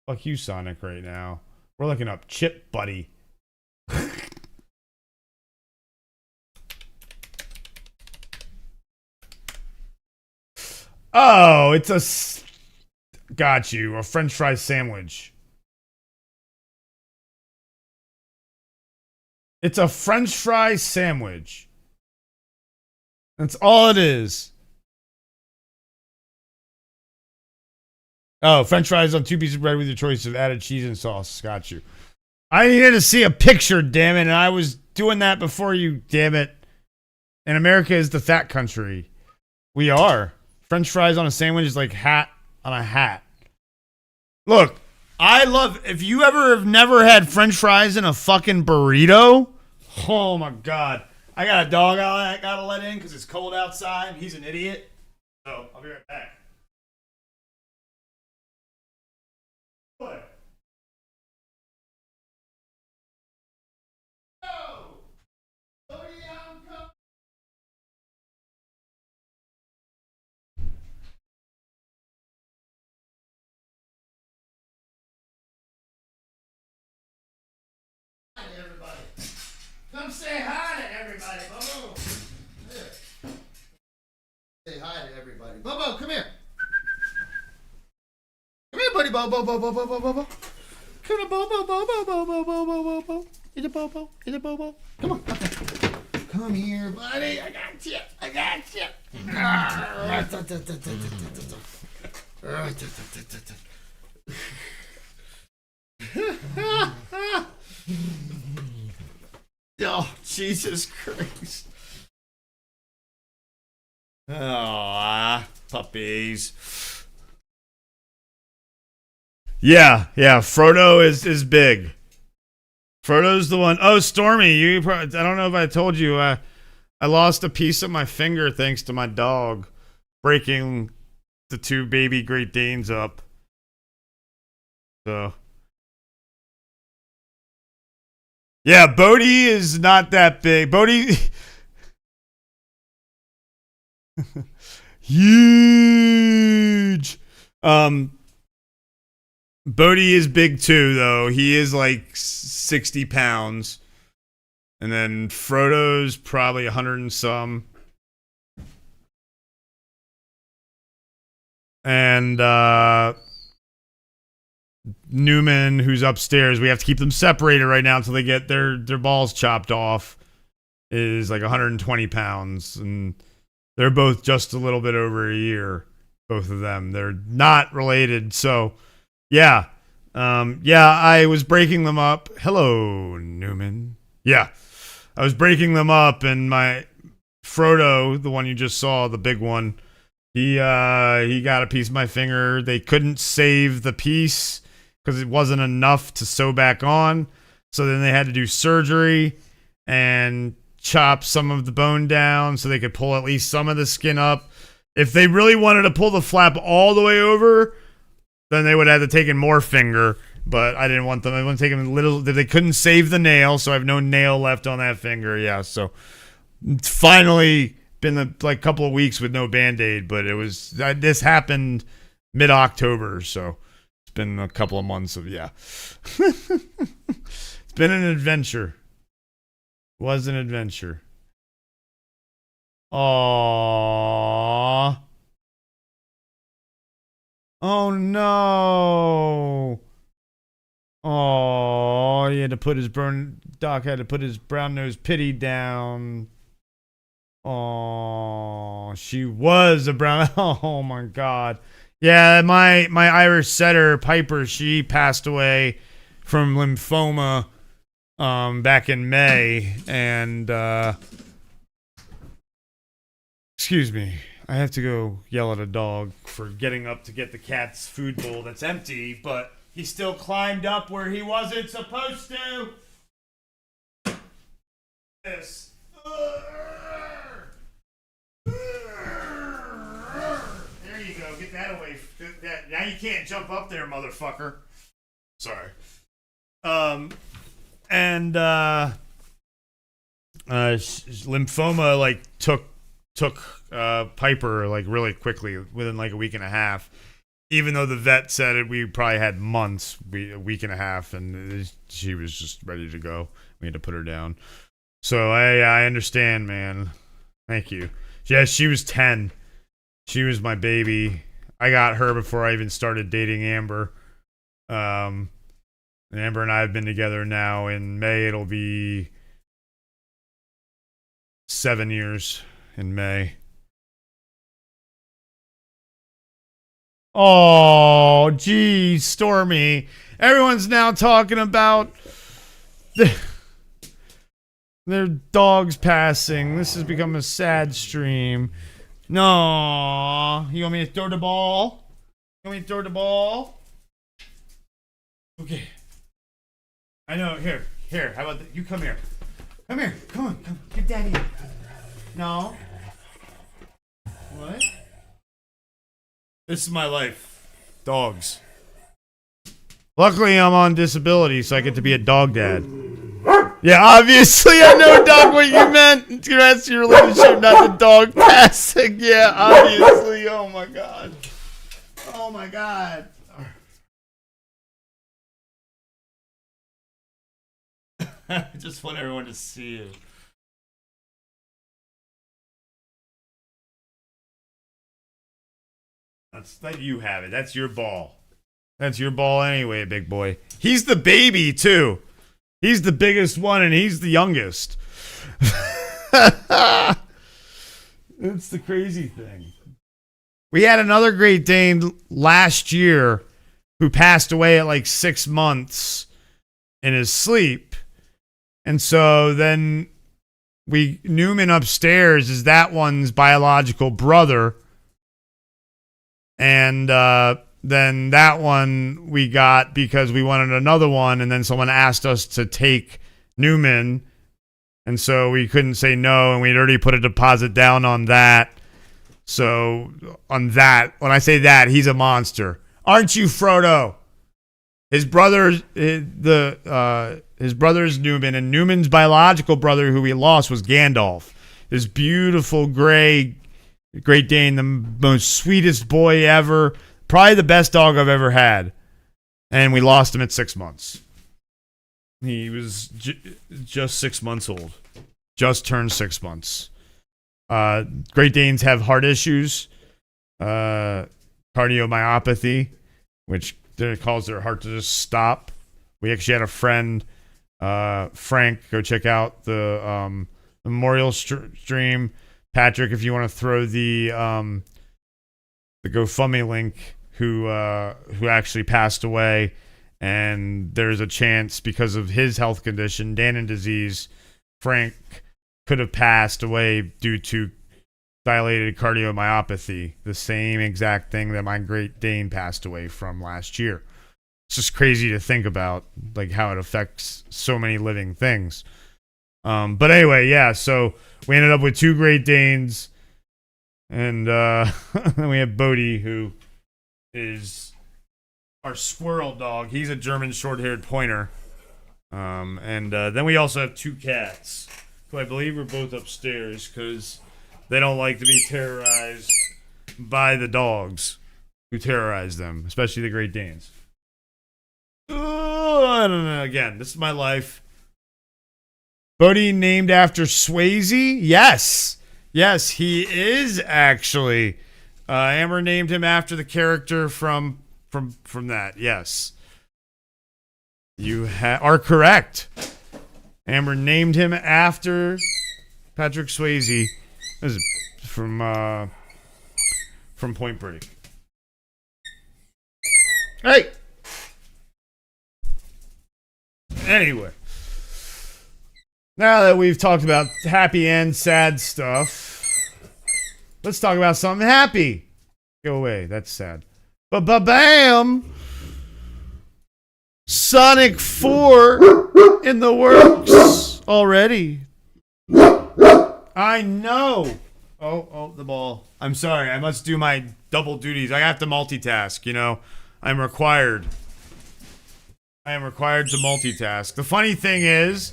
Fuck you, Sonic, right now. We're looking up Chip buddy. Oh, it's a... Got you. A French fry sandwich. It's a French fry sandwich. That's all it is. Oh, French fries on 2 pieces of bread with your choice of added cheese and sauce. Got you. I needed to see a picture, damn it, and I was doing that before you, damn it. And America is the fat country. We are. French fries on a sandwich is like hat on a hat. Look, I love... If you ever have never had French fries in a fucking burrito... Oh, my God. I got a dog I gotta let in because it's cold outside. He's an idiot. So, I'll be right back. What? Oh! Oh, yeah, I'm coming. Hi, everybody. Come say hi to everybody, Bobo. Here. Say hi to everybody. Bobo, come here. Come here, buddy. Bobo. Come here, Bobo. Is it Bobo? Is it Bobo? Come on. Come here, buddy. I got you. I got you. Oh, Jesus Christ. Oh, puppies. Yeah, Frodo is big. Frodo's the one. Oh, Stormy, I don't know if I told you. I lost a piece of my finger thanks to my dog breaking the 2 baby Great Danes up. So, yeah, Bodhi is not that big. Bodhi, huge. Bodhi is big too, though. He is like 60 pounds. And then Frodo's probably 100 and some. And Newman, who's upstairs, we have to keep them separated right now until they get their balls chopped off, is like 120 pounds. And they're both just a little bit over a year, both of them. They're not related, so... Yeah. I was breaking them up. Hello, Newman. Yeah. I was breaking them up, and my Frodo, the one you just saw, the big one, he got a piece of my finger. They couldn't save the piece because it wasn't enough to sew back on. So then they had to do surgery and chop some of the bone down so they could pull at least some of the skin up. If they really wanted to pull the flap all the way over, then they would have to take in more finger, but I didn't want them. I want to take them a little. They couldn't save the nail, so I have no nail left on that finger. Yeah, so it's finally been a couple of weeks with no Band-Aid, but this happened mid-October, so it's been a couple of months of it's been an adventure. Was an adventure. Aww. Oh no! Oh, he had to put Doc had to put his brown nosed pity down. Oh, she was a brown. Oh my God! Yeah, my Irish setter Piper, she passed away from lymphoma, back in May, and excuse me. I have to go yell at a dog for getting up to get the cat's food bowl that's empty, but he still climbed up where he wasn't supposed to. This. There you go. Get that away. Now you can't jump up there, motherfucker. Sorry. And lymphoma took Piper really quickly within a week and a half, even though the vet said we probably had months, a week and a half, and she was just ready to go. We had to put her down. So I understand, man. Thank you. Yeah, she was 10. She was my baby. I got her before I even started dating Amber. Amber and I have been together now. In May it'll be 7 years. In May. Oh, geez, Stormy. Everyone's now talking about their dogs passing. This has become a sad stream. No. You want me to throw the ball? You want me to throw the ball? Okay. I know. Here. How about that? You come here. Come here. Come on. Come. Get daddy. No. What? This is my life. Dogs. Luckily, I'm on disability, so I get to be a dog dad. Yeah, obviously, I know, Doc, what you meant. Congrats to your relationship, not the dog passing. Yeah, obviously. Oh, my God. Oh, my God. I just want everyone to see you. Let you have it. That's your ball. That's your ball anyway, big boy. He's the baby, too. He's the biggest one, and he's the youngest. It's the crazy thing. We had another Great Dane last year who passed away at like 6 months in his sleep. And so then Newman upstairs is that one's biological brother. And then that one we got because we wanted another one. And then someone asked us to take Newman. And so we couldn't say no. And we'd already put a deposit down on that. So on that, when I say that, he's a monster. Aren't you, Frodo? His brother, his brother is Newman, and Newman's biological brother, who we lost, was Gandalf. This beautiful Great Dane, the most sweetest boy ever, probably the best dog I've ever had, and we lost him at 6 months. He was just 6 months old, just turned 6 months. Great Danes have heart issues, cardiomyopathy, which causes their heart to just stop. We actually had a friend, Frank, go check out the memorial stream. Patrick, if you want to throw the GoFundMe link, who actually passed away, and there's a chance because of his health condition, Danon disease, Frank could have passed away due to dilated cardiomyopathy, the same exact thing that my Great Dane passed away from last year. It's just crazy to think about, like, how it affects so many living things. But anyway, yeah, so we ended up with 2 Great Danes, and then we have Bodhi, who is our squirrel dog. He's a German short-haired pointer. And then we also have 2 cats, who I believe are both upstairs, because they don't like to be terrorized by the dogs who terrorize them, especially the Great Danes. I don't know. Again, this is my life. Bodhi named after Swayze? Yes. Yes, he is actually. Amber named him after the character from that. Yes. You are correct. Amber named him after Patrick Swayze. This is from Point Break. Hey. Anyway, now that we've talked about happy and sad stuff, let's talk about something happy. Go away. That's sad. But bam! Sonic 4 in the works already. I know. Oh, the ball. I'm sorry. I must do my double duties. I have to multitask, you know. I'm required. I am required to multitask. The funny thing is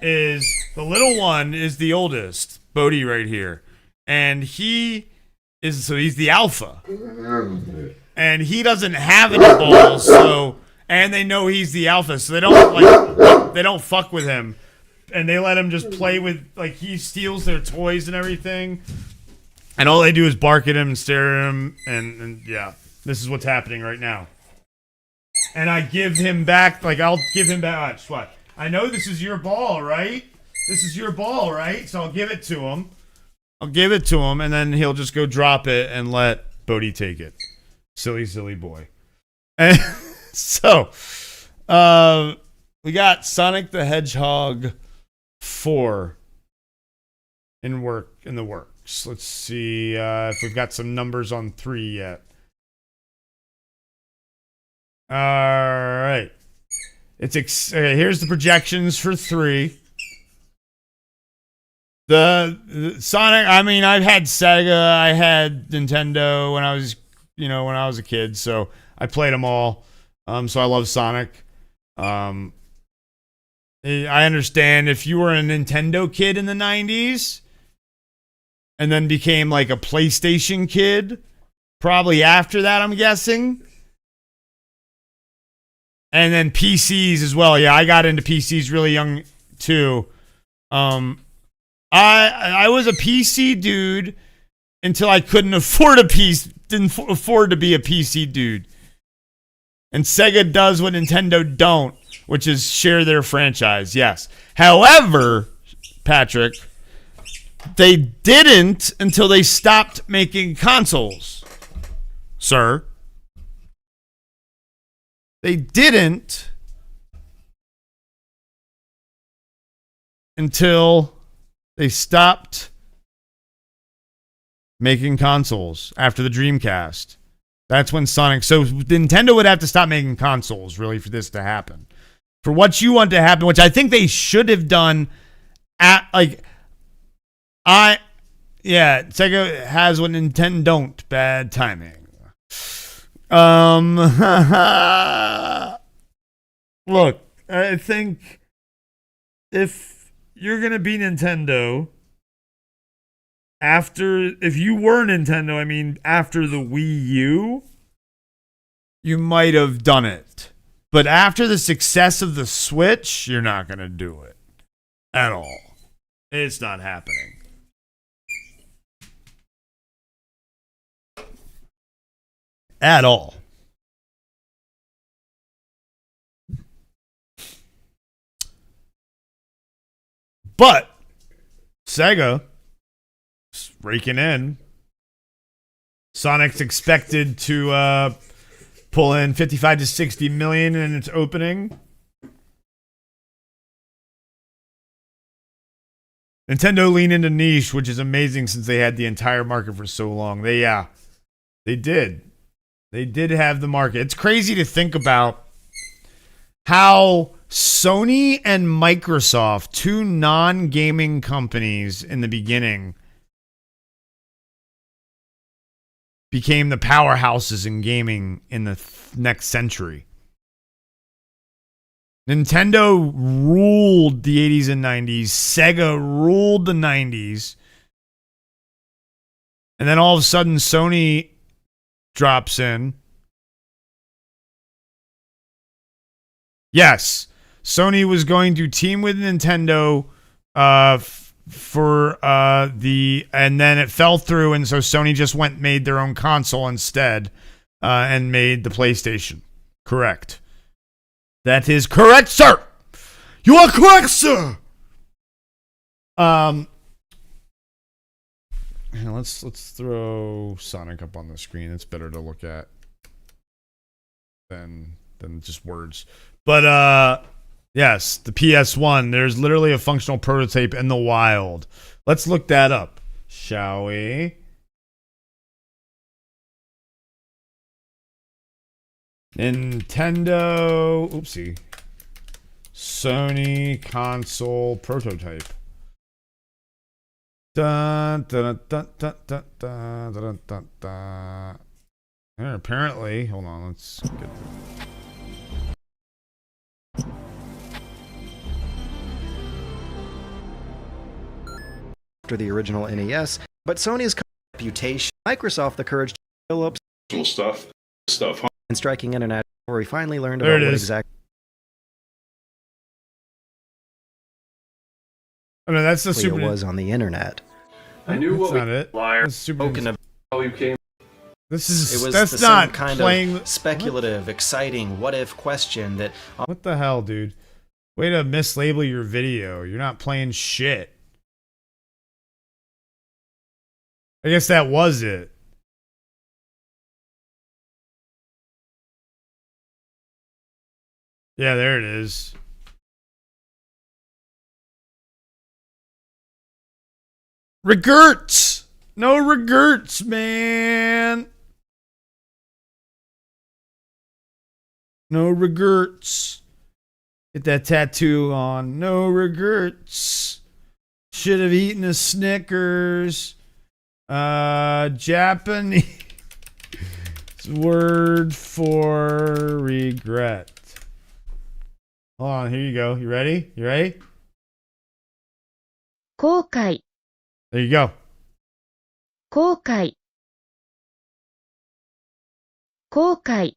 the little one is the oldest, Bodhi right here. And he's the alpha. And he doesn't have any balls, and they know he's the alpha, so they don't fuck with him. And they let him just play with, like, he steals their toys and everything. And all they do is bark at him and stare at him, and yeah, this is what's happening right now. And I give him back, like, I'll give him back, what? I know this is your ball, right? This is your ball, right? So I'll give it to him. And then he'll just go drop it and let Bodhi take it. Silly, silly boy. And so, we got Sonic the Hedgehog 4 in the works. Let's see if we've got some numbers on 3 yet. All right. Okay, here's the projections for 3. The Sonic, I mean, I've had Sega, I had Nintendo when I was a kid, so I played them all. So I love Sonic. I understand if you were a Nintendo kid in the 90s and then became like a PlayStation kid, probably after that, I'm guessing. And then PCs as well. Yeah, I got into PCs really young too. I was a PC dude until I couldn't afford didn't afford to be a PC dude. And Sega does what Nintendo don't, which is share their franchise, yes. However, Patrick, They didn't until they stopped making consoles, sir. They didn't until they stopped making consoles after the Dreamcast. That's when Sonic... So Nintendo would have to stop making consoles, really, for this to happen. For what you want to happen, which I think they should have done at, like... Yeah, Sega has what Nintendo don't. Bad timing. Look, I think if you're going to be Nintendo... if you were Nintendo, I mean, after the Wii U, you might have done it. But after the success of the Switch, you're not going to do it. At all. It's not happening. At all. But, Sega... raking in. Sonic's expected to pull in 55 to 60 million in its opening. Nintendo leaned into niche, which is amazing since they had the entire market for so long. They did. They did have the market. It's crazy to think about how Sony and Microsoft, two non-gaming companies in the beginning, became the powerhouses in gaming in the next century. Nintendo ruled the 80s and 90s. Sega ruled the 90s. And then all of a sudden, Sony drops in. Yes, Sony was going to team with Nintendo and then it fell through, and so Sony just made their own console instead, and made the PlayStation. Correct. That is correct, sir. You are correct, sir. Let's throw Sonic up on the screen. It's better to look at than just words. But yes, the PS1. There's literally a functional prototype in the wild. Let's look that up, shall we? Nintendo, oopsie. Sony console prototype. Dun, dun, dun, dun, dun, dun, dun, dun, dun. Apparently, hold on, let's get... After the original NES, but Sony's reputation, Microsoft the courage to fill up stuff, and striking international, where we finally learned about what exactly. Oh no, that's the Super. It was on the internet. I knew what not it. Liar. Spoken of How you came. This is it was that's the not same kind playing. of speculative, exciting, what if question that. What the hell, dude? Way to mislabel your video. You're not playing shit. I guess that was it. Yeah, there it is. Regrets! No regrets, man! No regrets. Get that tattoo on. No regrets. Should have eaten a Snickers. Japanese word for regret. Hold on, here you go. You ready? You ready? 後悔 There you go. 後悔後悔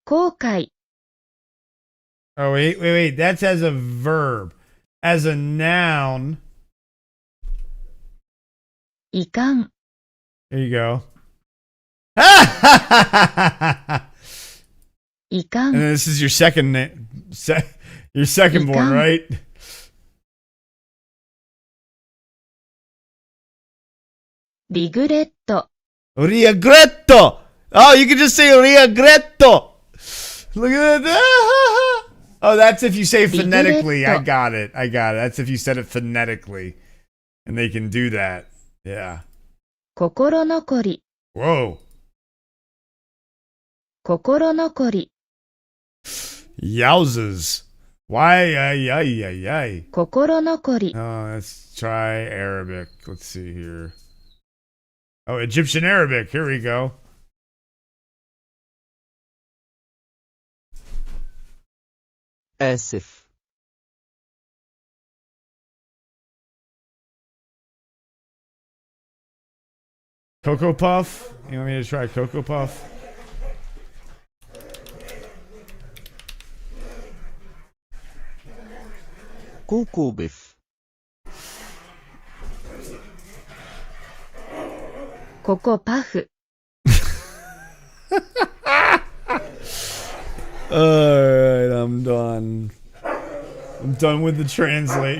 後悔 Oh, wait. That's as a verb. As a noun. いかん There you go. いか And ん this is your second your second born, right? リグレット、 Riagretto. Oh, you can just say riagretto. Look at that. Oh, that's if you say phonetically. I got it. That's if you said it phonetically. And they can do that. Yeah. 心残り、 Whoa. 心残り、 Yowzers. Why? Ay. 心残り、 Oh, let's try Arabic. Let's see here. Oh, Egyptian Arabic. Here we go. آسف. Cocoa Puff. You want me to try Cocoa Puff? كوكو بيف. ここパフ、 Alright, I'm done. I'm done with the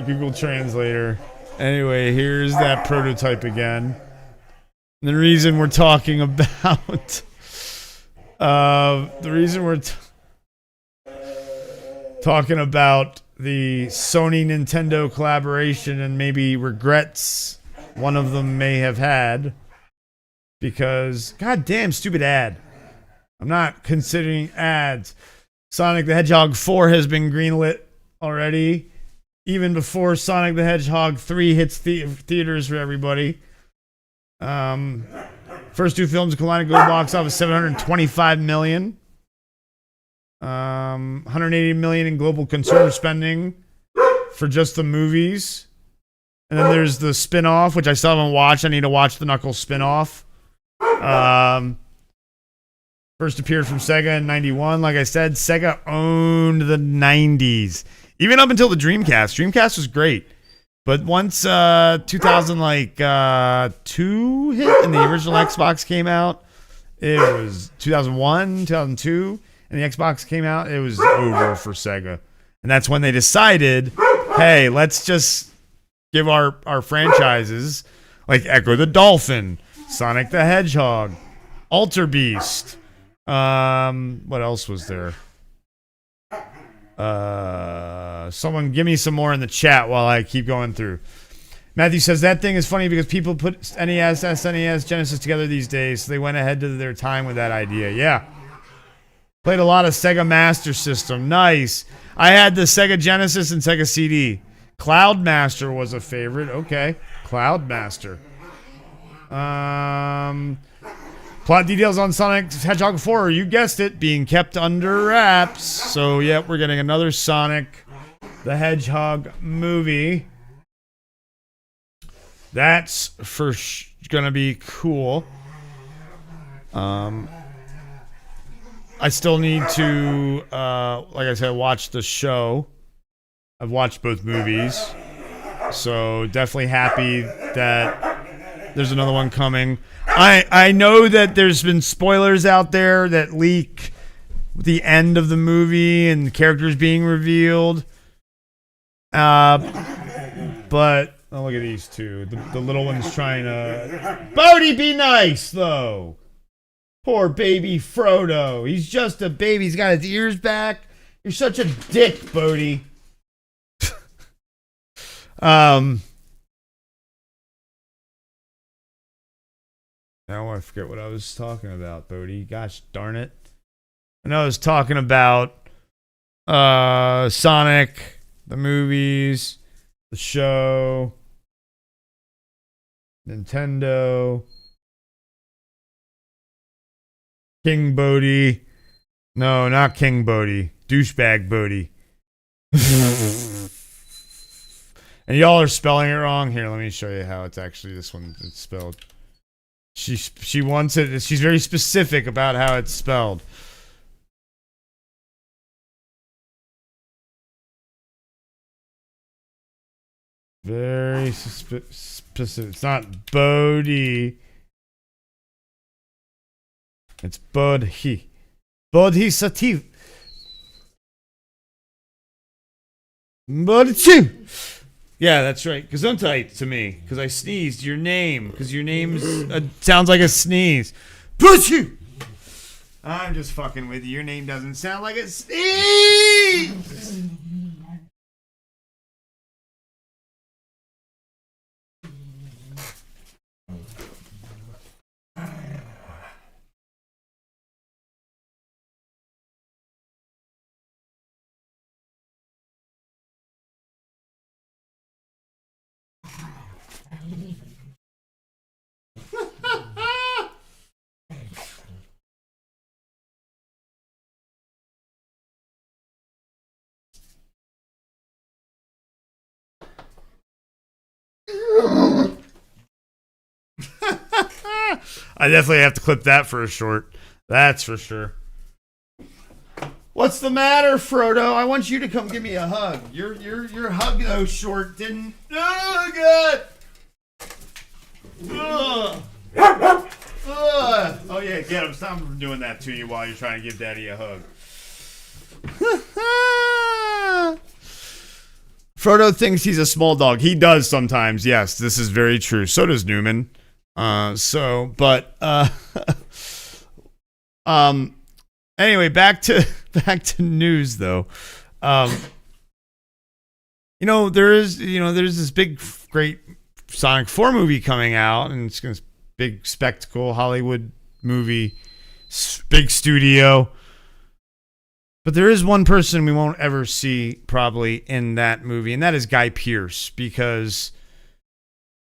Google Translator. Anyway, here's that prototype again. The reason we're talking about talking about the Sony Nintendo collaboration and maybe regrets one of them may have had, because goddamn stupid ad. I'm not considering ads. Sonic the Hedgehog 4 has been greenlit already, even before Sonic the Hedgehog 3 hits theaters for everybody. First two films combined to go box office $725 million. 180 million in global consumer spending for just the movies. And then there's the spin-off, which I still haven't watched. I need to watch the Knuckles spin-off. First appeared from Sega in 91. Like I said, Sega owned the 90s. Even up until the Dreamcast. Dreamcast was great. But once 2002 hit and the original Xbox came out, it was 2001, 2002, and the Xbox came out, it was over for Sega. And that's when they decided, hey, let's just give our franchises like Echo the Dolphin, Sonic the Hedgehog, Alter Beast. What else was there? Someone give me some more in the chat while I keep going through. Matthew says that thing is funny because people put NES, SNES, Genesis together these days, so they went ahead to their time with that idea. Yeah. Played a lot of Sega Master System. Nice. I had the Sega Genesis and Sega CD. Cloud Master was a favorite. Okay. Cloud Master. Plot details on Sonic Hedgehog 4, you guessed it, being kept under wraps. So, yeah, we're getting another Sonic the Hedgehog movie. That's for gonna be cool. I still need to, like I said, watch the show. I've watched both movies. So, definitely happy that there's another one coming. I know that there's been spoilers out there that leak the end of the movie and characters being revealed. But oh, look at these two. The little one's trying to. Bodhi, be nice though. Poor baby Frodo. He's just a baby. He's got his ears back. You're such a dick, Bodhi. Now I forget what I was talking about, Bodhi. Gosh darn it. I know I was talking about Sonic, the movies, the show, Nintendo, King Bodhi. No, not King Bodhi. Douchebag Bodhi. And y'all are spelling it wrong. Here, let me show you how it's actually this one it's spelled. She wants it. She's very specific about how it's spelled. Very specific. It's not Bodhi. It's Bodhi. Bodhisattva. Bodhi. Yeah, that's right. Gesundheit to me, because I sneezed your name, because your name's sounds like a sneeze. Push you. I'm just fucking with you. Your name doesn't sound like a sneeze. I definitely have to clip that for a short. That's for sure. What's the matter, Frodo? I want you to come give me a hug. Your hug though short didn't. Oh God. Ugh. Ugh. Oh yeah, get him. Stop him from doing that to you while you're trying to give Daddy a hug. Frodo thinks he's a small dog. He does sometimes. Yes, this is very true. So does Newman. Anyway, back to news though. There's this big great Sonic 4 movie coming out, and it's gonna big spectacle Hollywood movie, big studio. But there is one person we won't ever see probably in that movie, and that is Guy Pearce, because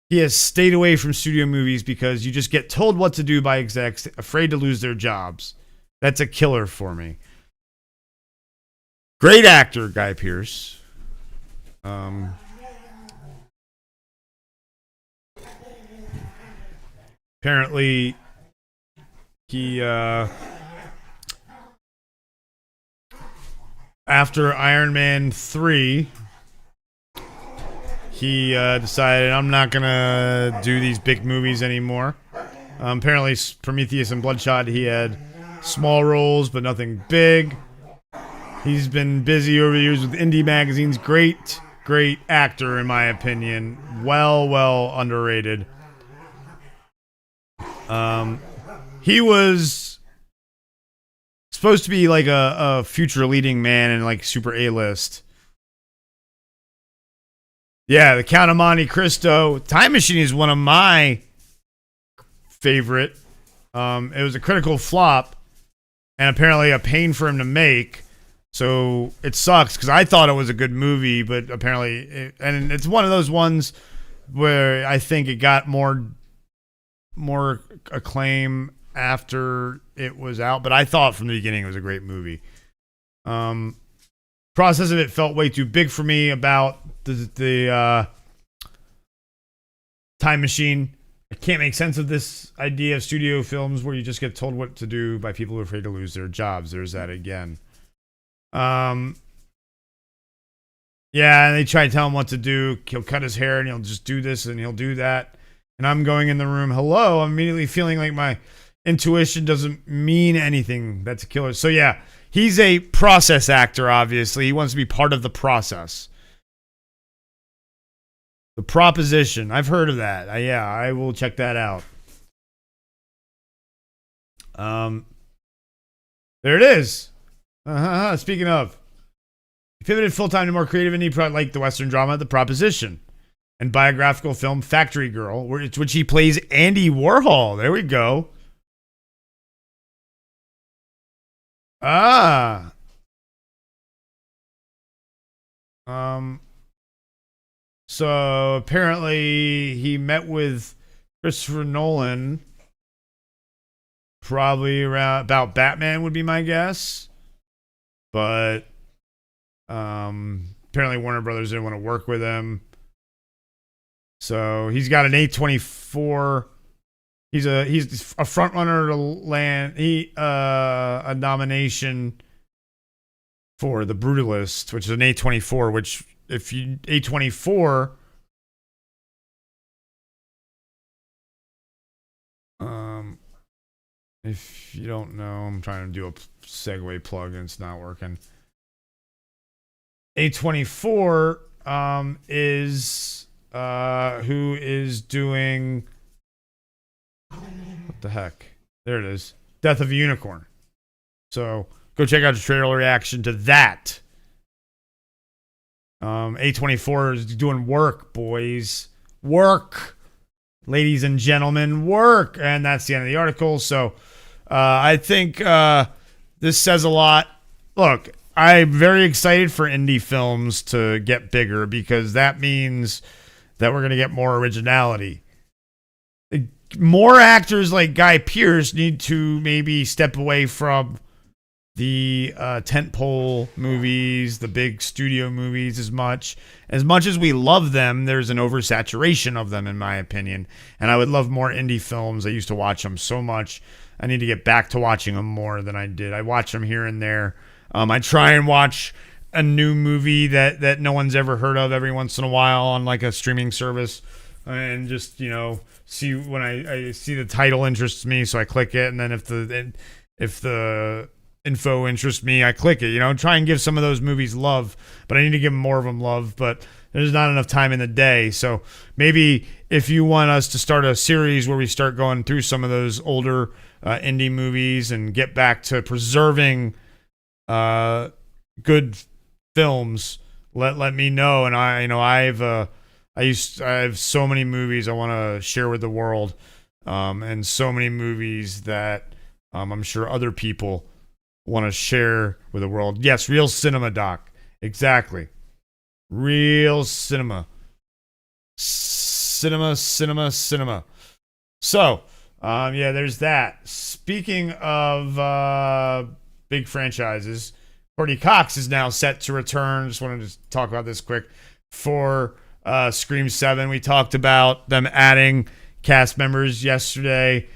he has stayed away from studio movies because you just get told what to do by execs, afraid to lose their jobs. That's a killer for me. Great actor, Guy Pearce. Apparently, he after Iron Man 3, he decided, I'm not gonna do these big movies anymore. Apparently, Prometheus and Bloodshot, he had small roles, but nothing big. He's been busy over the years with indie magazines. Great actor, in my opinion. Well underrated. He was supposed to be like a future leading man and like super A-list. Yeah, The Count of Monte Cristo. Time Machine is one of my favorite. It was a critical flop and apparently a pain for him to make. So it sucks because I thought it was a good movie, but apparently, and it's one of those ones where I think it got more acclaim after it was out. But I thought from the beginning it was a great movie. Process of it felt way too big for me about the Time Machine. I can't make sense of this idea of studio films where you just get told what to do by people who are afraid to lose their jobs. There's that again. Yeah, and they try to tell him what to do. He'll cut his hair and he'll just do this and he'll do that. And I'm going in the room, hello. I'm immediately feeling like my intuition doesn't mean anything. That's a killer. So yeah, he's a process actor, obviously. He wants to be part of the process. The Proposition. I've heard of that. Yeah, I will check that out. There it is. Speaking of, he pivoted full-time to more creative indie product like the Western drama The Proposition and biographical film Factory Girl, which he plays Andy Warhol. There we go. So apparently he met with Christopher Nolan probably around about Batman would be my guess. But apparently Warner Brothers didn't want to work with him. So he's got an A24. He's a front runner to land a nomination for The Brutalist, which is an A24, which if you A24 if you don't know, I'm trying to do a segue plug and it's not working. A24 is who is doing what the heck? There it is. Death of a Unicorn. So go check out the trailer reaction to that. A24 is doing work, boys. Work. Ladies and gentlemen, work. And that's the end of the article. So I think this says a lot. Look, I'm very excited for indie films to get bigger because that means that we're going to get more originality. More actors like Guy Pearce need to maybe step away from the tentpole movies, the big studio movies as much as we love them. There's an oversaturation of them, in my opinion. And I would love more indie films. I used to watch them so much. I need to get back to watching them more than I did. I watch them here and there. I try and watch a new movie that no one's ever heard of every once in a while on like a streaming service, and just see when I see the title interests me, so I click it, and then if the info interests me, I click it. Try and give some of those movies love, but I need to give more of them love. But there's not enough time in the day, so maybe if you want us to start a series where we start going through some of those older indie movies and get back to preserving good films, let me know. And I have so many movies I want to share with the world, and so many movies that I'm sure other people want to share with the world. Yes, real cinema, Doc. Exactly. Real cinema. Cinema. So, yeah, there's that. Speaking of big franchises, Courtney Cox is now set to return. Just wanted to talk about this quick. For Scream 7, we talked about them adding cast members yesterday.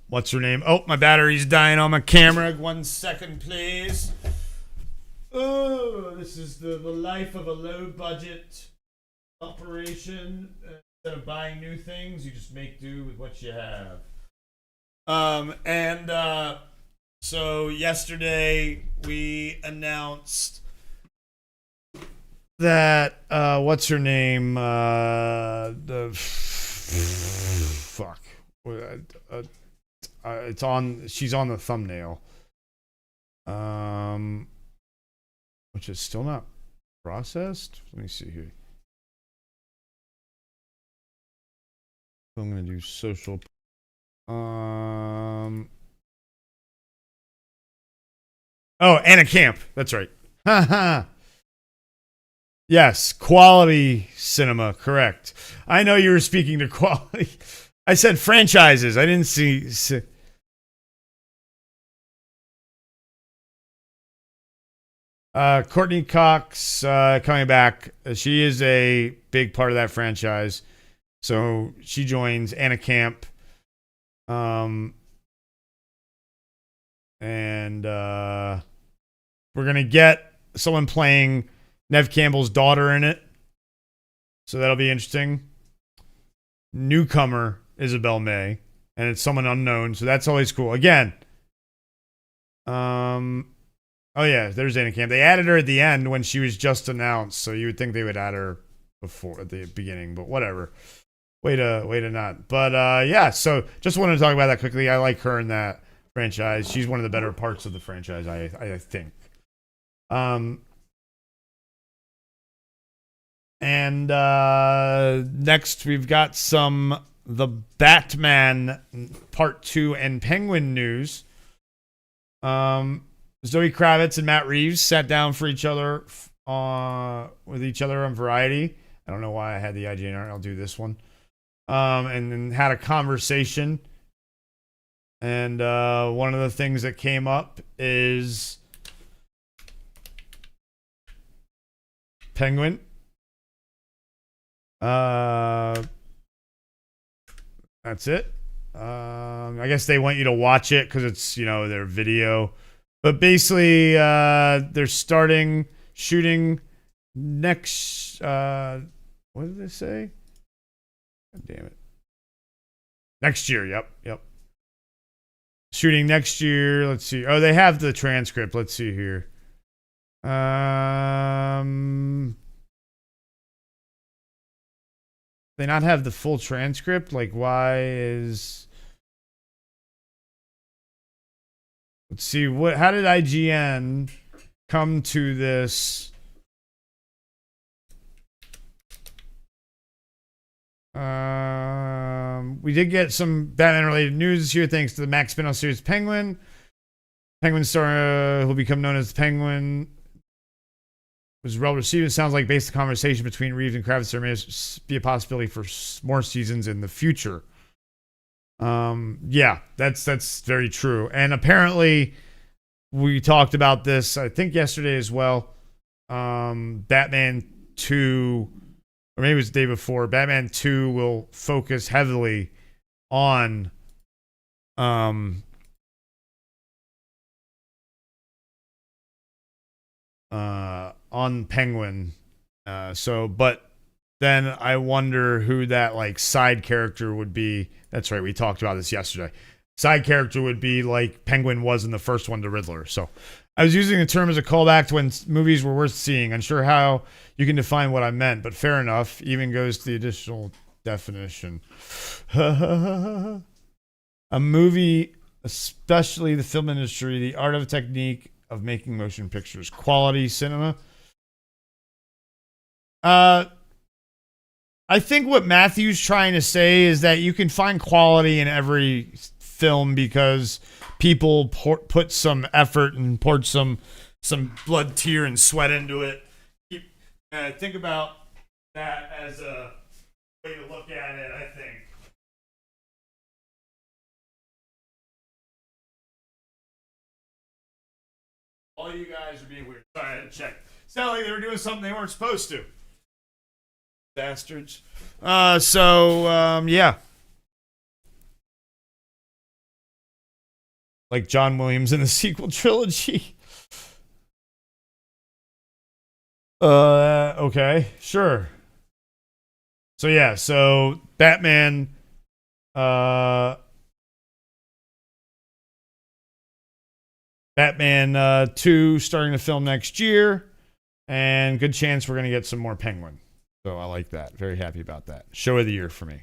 What's her name? Oh, my battery's dying on my camera. 1 second, please. Oh, this is the life of a low-budget operation. Instead of buying new things, you just make do with what you have. So yesterday we announced that what's her name? She's on the thumbnail. Which is still not processed. Let me see here. I'm gonna do social. Oh, Anna Camp. That's right. Haha. Yes, quality cinema. Correct. I know you were speaking to quality. I said franchises. I didn't see. Courtney Cox coming back. She is a big part of that franchise. So she joins Anna Camp. And we're going to get someone playing Nev Campbell's daughter in it. So that'll be interesting. Newcomer, Isabel May. And it's someone unknown. So that's always cool. Again. Oh yeah, there's Anna Camp. They added her at the end when she was just announced. So you would think they would add her before at the beginning. But whatever. Way to not. But yeah, so just wanted to talk about that quickly. I like her in that franchise. She's one of the better parts of the franchise, I think. And next we've got the Batman Part 2 and Penguin news. Zoe Kravitz and Matt Reeves sat down with each other on Variety. I don't know why I had the IGN. I'll do this one. And then had a conversation. And one of the things that came up is Penguin. That's it. I guess they want you to watch it because it's, their video. But basically, they're starting shooting next. What did they say? God damn it. Next year. Yep. Shooting next year. Let's see. Oh, they have the transcript. Let's see here. They not have the full transcript? Like, why is... Let's see, how did IGN come to this? We did get some Batman-related news this year thanks to the Max spin-off series Penguin. Penguin star who'll become known as Penguin was well received. It sounds like based on conversation between Reeves and Kravitz, there may be a possibility for more seasons in the future. Yeah, that's very true. And apparently, we talked about this, I think, yesterday as well. Batman 2, or maybe it was the day before, Batman 2 will focus heavily on Penguin. But then I wonder who that like side character would be. That's right, we talked about this yesterday. Side character would be like Penguin was in the first one to Riddler. So I was using the term as a callback to when movies were worth seeing. Unsure how you can define what I meant, but fair enough. Even goes to the additional definition. A movie, especially the film industry, the art of technique of making motion pictures, quality cinema. I think what Matthew's trying to say is that you can find quality in every film because people put some effort and poured some blood, tear, and sweat into it. Think about that as a way to look at it, I think. All you guys are being weird. Sorry, I had to check. Sounded like they were doing something they weren't supposed to. Bastards. Yeah. Like John Williams in the sequel trilogy. Okay, sure. So yeah, so Batman Batman 2 starting to film next year, and good chance we're going to get some more Penguin. So I like that. Very happy about that. Show of the year for me.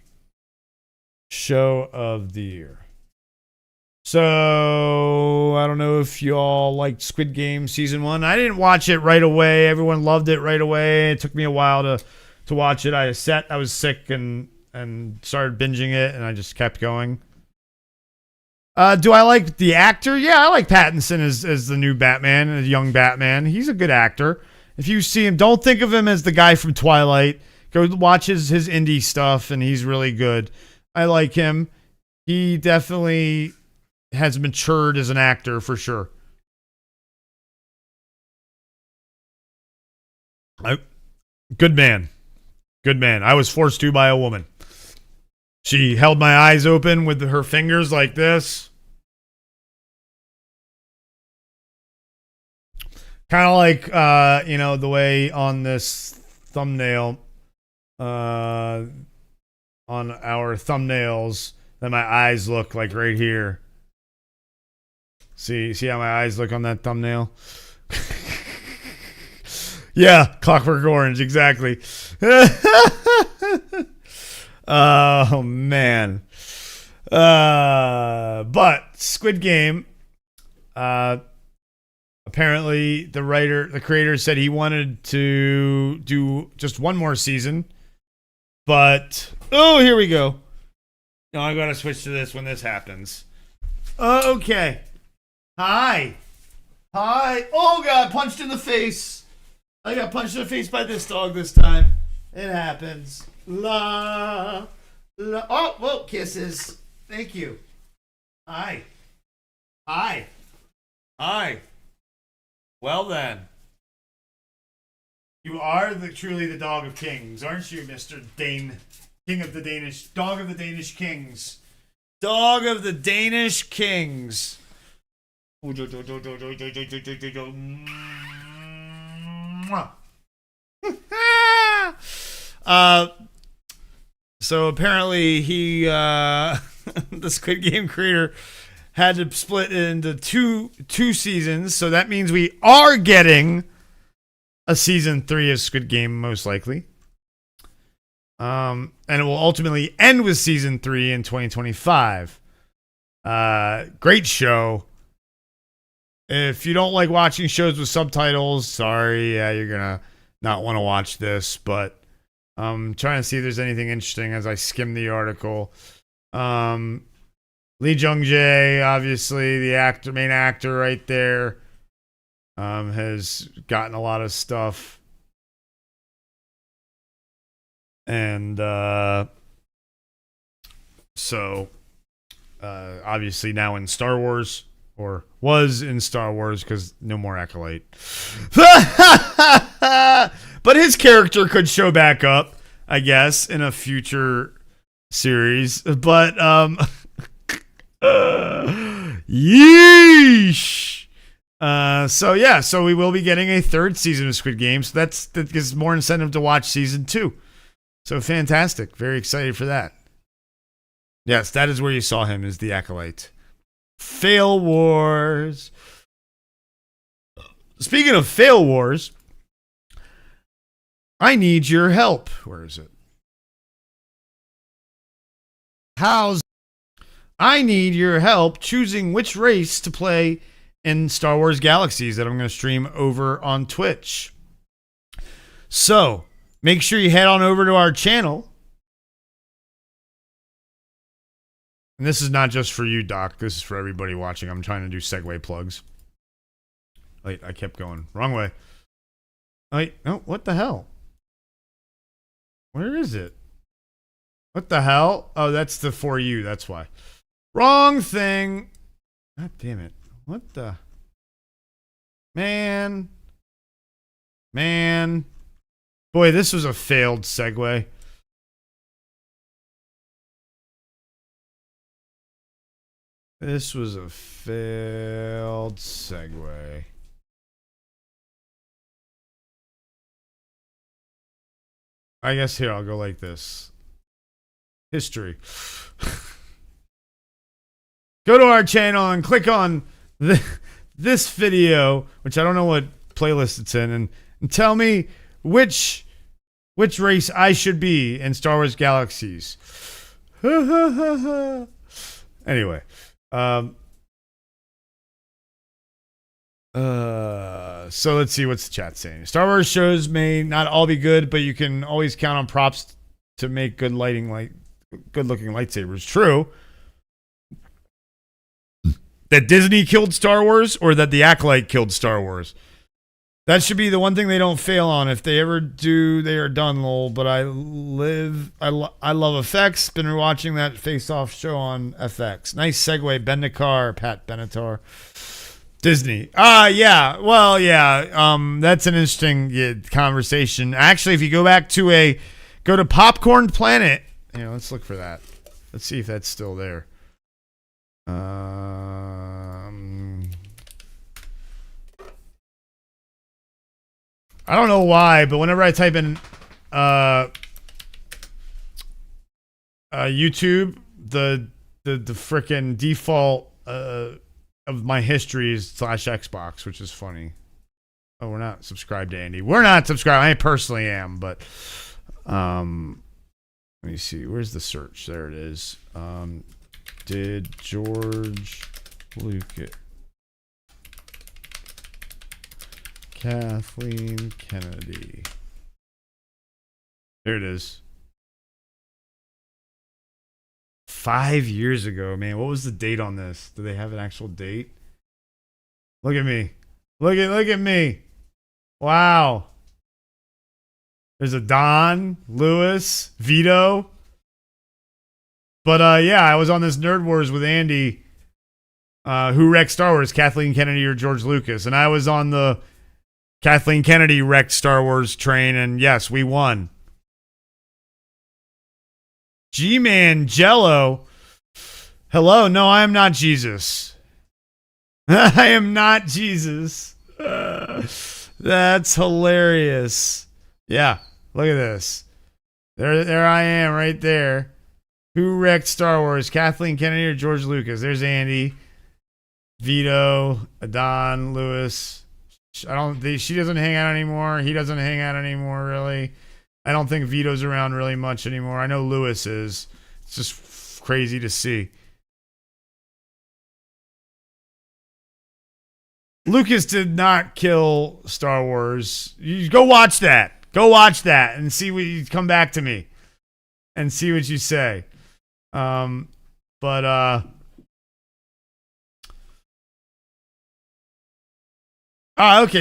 Show of the year. So I don't know if y'all liked Squid Game season 1. I didn't watch it right away. Everyone loved it right away. It took me a while to watch it. I was sick and started binging it, and I just kept going. Do I like the actor? Yeah, I like Pattinson as the new Batman, the young Batman. He's a good actor. If you see him, don't think of him as the guy from Twilight. Go watch his indie stuff, and he's really good. I like him. He definitely has matured as an actor for sure. Good man. Good man. I was forced to by a woman. She held my eyes open with her fingers like this. Kind of like, the way on this thumbnail, on our thumbnails, that my eyes look like right here. See how my eyes look on that thumbnail? Yeah, Clockwork Orange, exactly. Oh, man. But Squid Game, apparently the creator said he wanted to do just one more season. But, here we go. No, I gotta switch to this when this happens. Okay. Hi. Oh, God, punched in the face. I got punched in the face by this dog this time. It happens. La. Oh, whoa, kisses. Thank you. Hi. Well then. You are truly the dog of kings, aren't you, Mr. Dane? Dog of the Danish kings. Dog of the Danish kings. So apparently he the Squid Game creator had to split it into two seasons, so that means we are getting a season 3 of Squid Game, most likely. And it will ultimately end with season 3 in 2025. Great show. If you don't like watching shows with subtitles, sorry, yeah, you're gonna not want to watch this, but I'm trying to see if there's anything interesting as I skim the article. Lee Jung-jae, obviously the main actor right there, has gotten a lot of stuff. And so obviously now in Star Wars, or was in Star Wars, because no more Acolyte. But his character could show back up, I guess, in a future series. But yeesh. So we will be getting a 3rd season of Squid Game. So that gives more incentive to watch season 2. So fantastic. Very excited for that. Yes, that is where you saw him, is the Acolyte. Fail Wars. Speaking of Fail Wars, I need your help. Where is it? I need your help choosing which race to play in Star Wars Galaxies that I'm going to stream over on Twitch. So, make sure you head on over to our channel. And this is not just for you, Doc. This is for everybody watching. I'm trying to do segue plugs. Wait, I kept going. Wrong way. Wait, no, what the hell? Where is it? What the hell? Oh, that's the For You. That's why. Wrong thing. God damn it. What the? Man. Boy, this was a failed segue. This was a failed segue. I guess here, I'll go like this. History. Go to our channel and click on this video, which I don't know what playlist it's in, and tell me which race I should be in Star Wars Galaxies. Anyway. So let's see what's the chat saying. Star Wars shows may not all be good, but you can always count on props to make good looking lightsabers. True. That Disney killed Star Wars, or that the Acolyte killed Star Wars. That should be the one thing they don't fail on. If they ever do, they are done, lol. But I love FX. Been watching that face-off show on FX. Nice segue. Bendikar, Pat Benatar. Disney. Yeah. Well, yeah. That's an interesting conversation. Actually, if you go to Popcorn Planet. Let's look for that. Let's see if that's still there. I don't know why, but whenever I type in YouTube, the frickin' default of my history is /Xbox, which is funny. Oh, we're not subscribed to Andy. We're not subscribed. I personally am, but let me see. Where's the search? There it is. Did George Lucas, Kathleen Kennedy. There it is. 5 years ago, man. What was the date on this? Do they have an actual date? Look at me. Look at me. Wow. There's a Don, Lewis, Vito. But yeah, I was on this Nerd Wars with Andy. Who wrecked Star Wars, Kathleen Kennedy or George Lucas? And I was on the Kathleen Kennedy wrecked Star Wars train, and yes, we won. G-Man Jello. Hello, no, I am not Jesus. I am not Jesus. That's hilarious. Yeah, look at this. There I am right there. Who wrecked Star Wars, Kathleen Kennedy or George Lucas? There's Andy, Vito, Adon, Lewis, She doesn't hang out anymore. He doesn't hang out anymore, really. I don't think Vito's around really much anymore. I know Lewis is. It's just crazy to see. Lucas did not kill Star Wars. You go watch that. Go watch that and see what you come back to me and see what you say. Okay,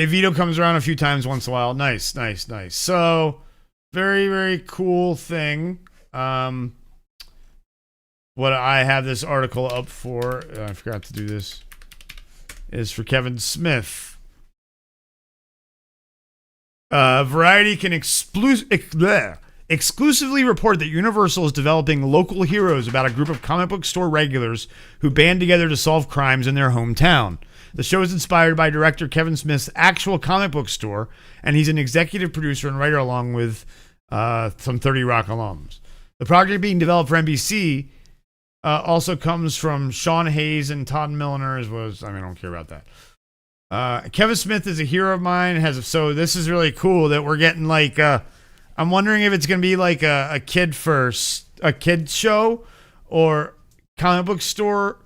Vito comes around a few times once in a while. Nice. So, very, very cool thing. What I have this article up for, I forgot to do this, is for Kevin Smith. Variety can exclusively report that Universal is developing local heroes about a group of comic book store regulars who band together to solve crimes in their hometown. The show is inspired by director Kevin Smith's actual comic book store, and he's an executive producer and writer along with some 30 Rock alums. The project being developed for NBC also comes from Sean Hayes and Todd Milner, I don't care about that. Kevin Smith is a hero of mine. So this is really cool that we're getting like, I'm wondering if it's going to be like a kid show or comic book store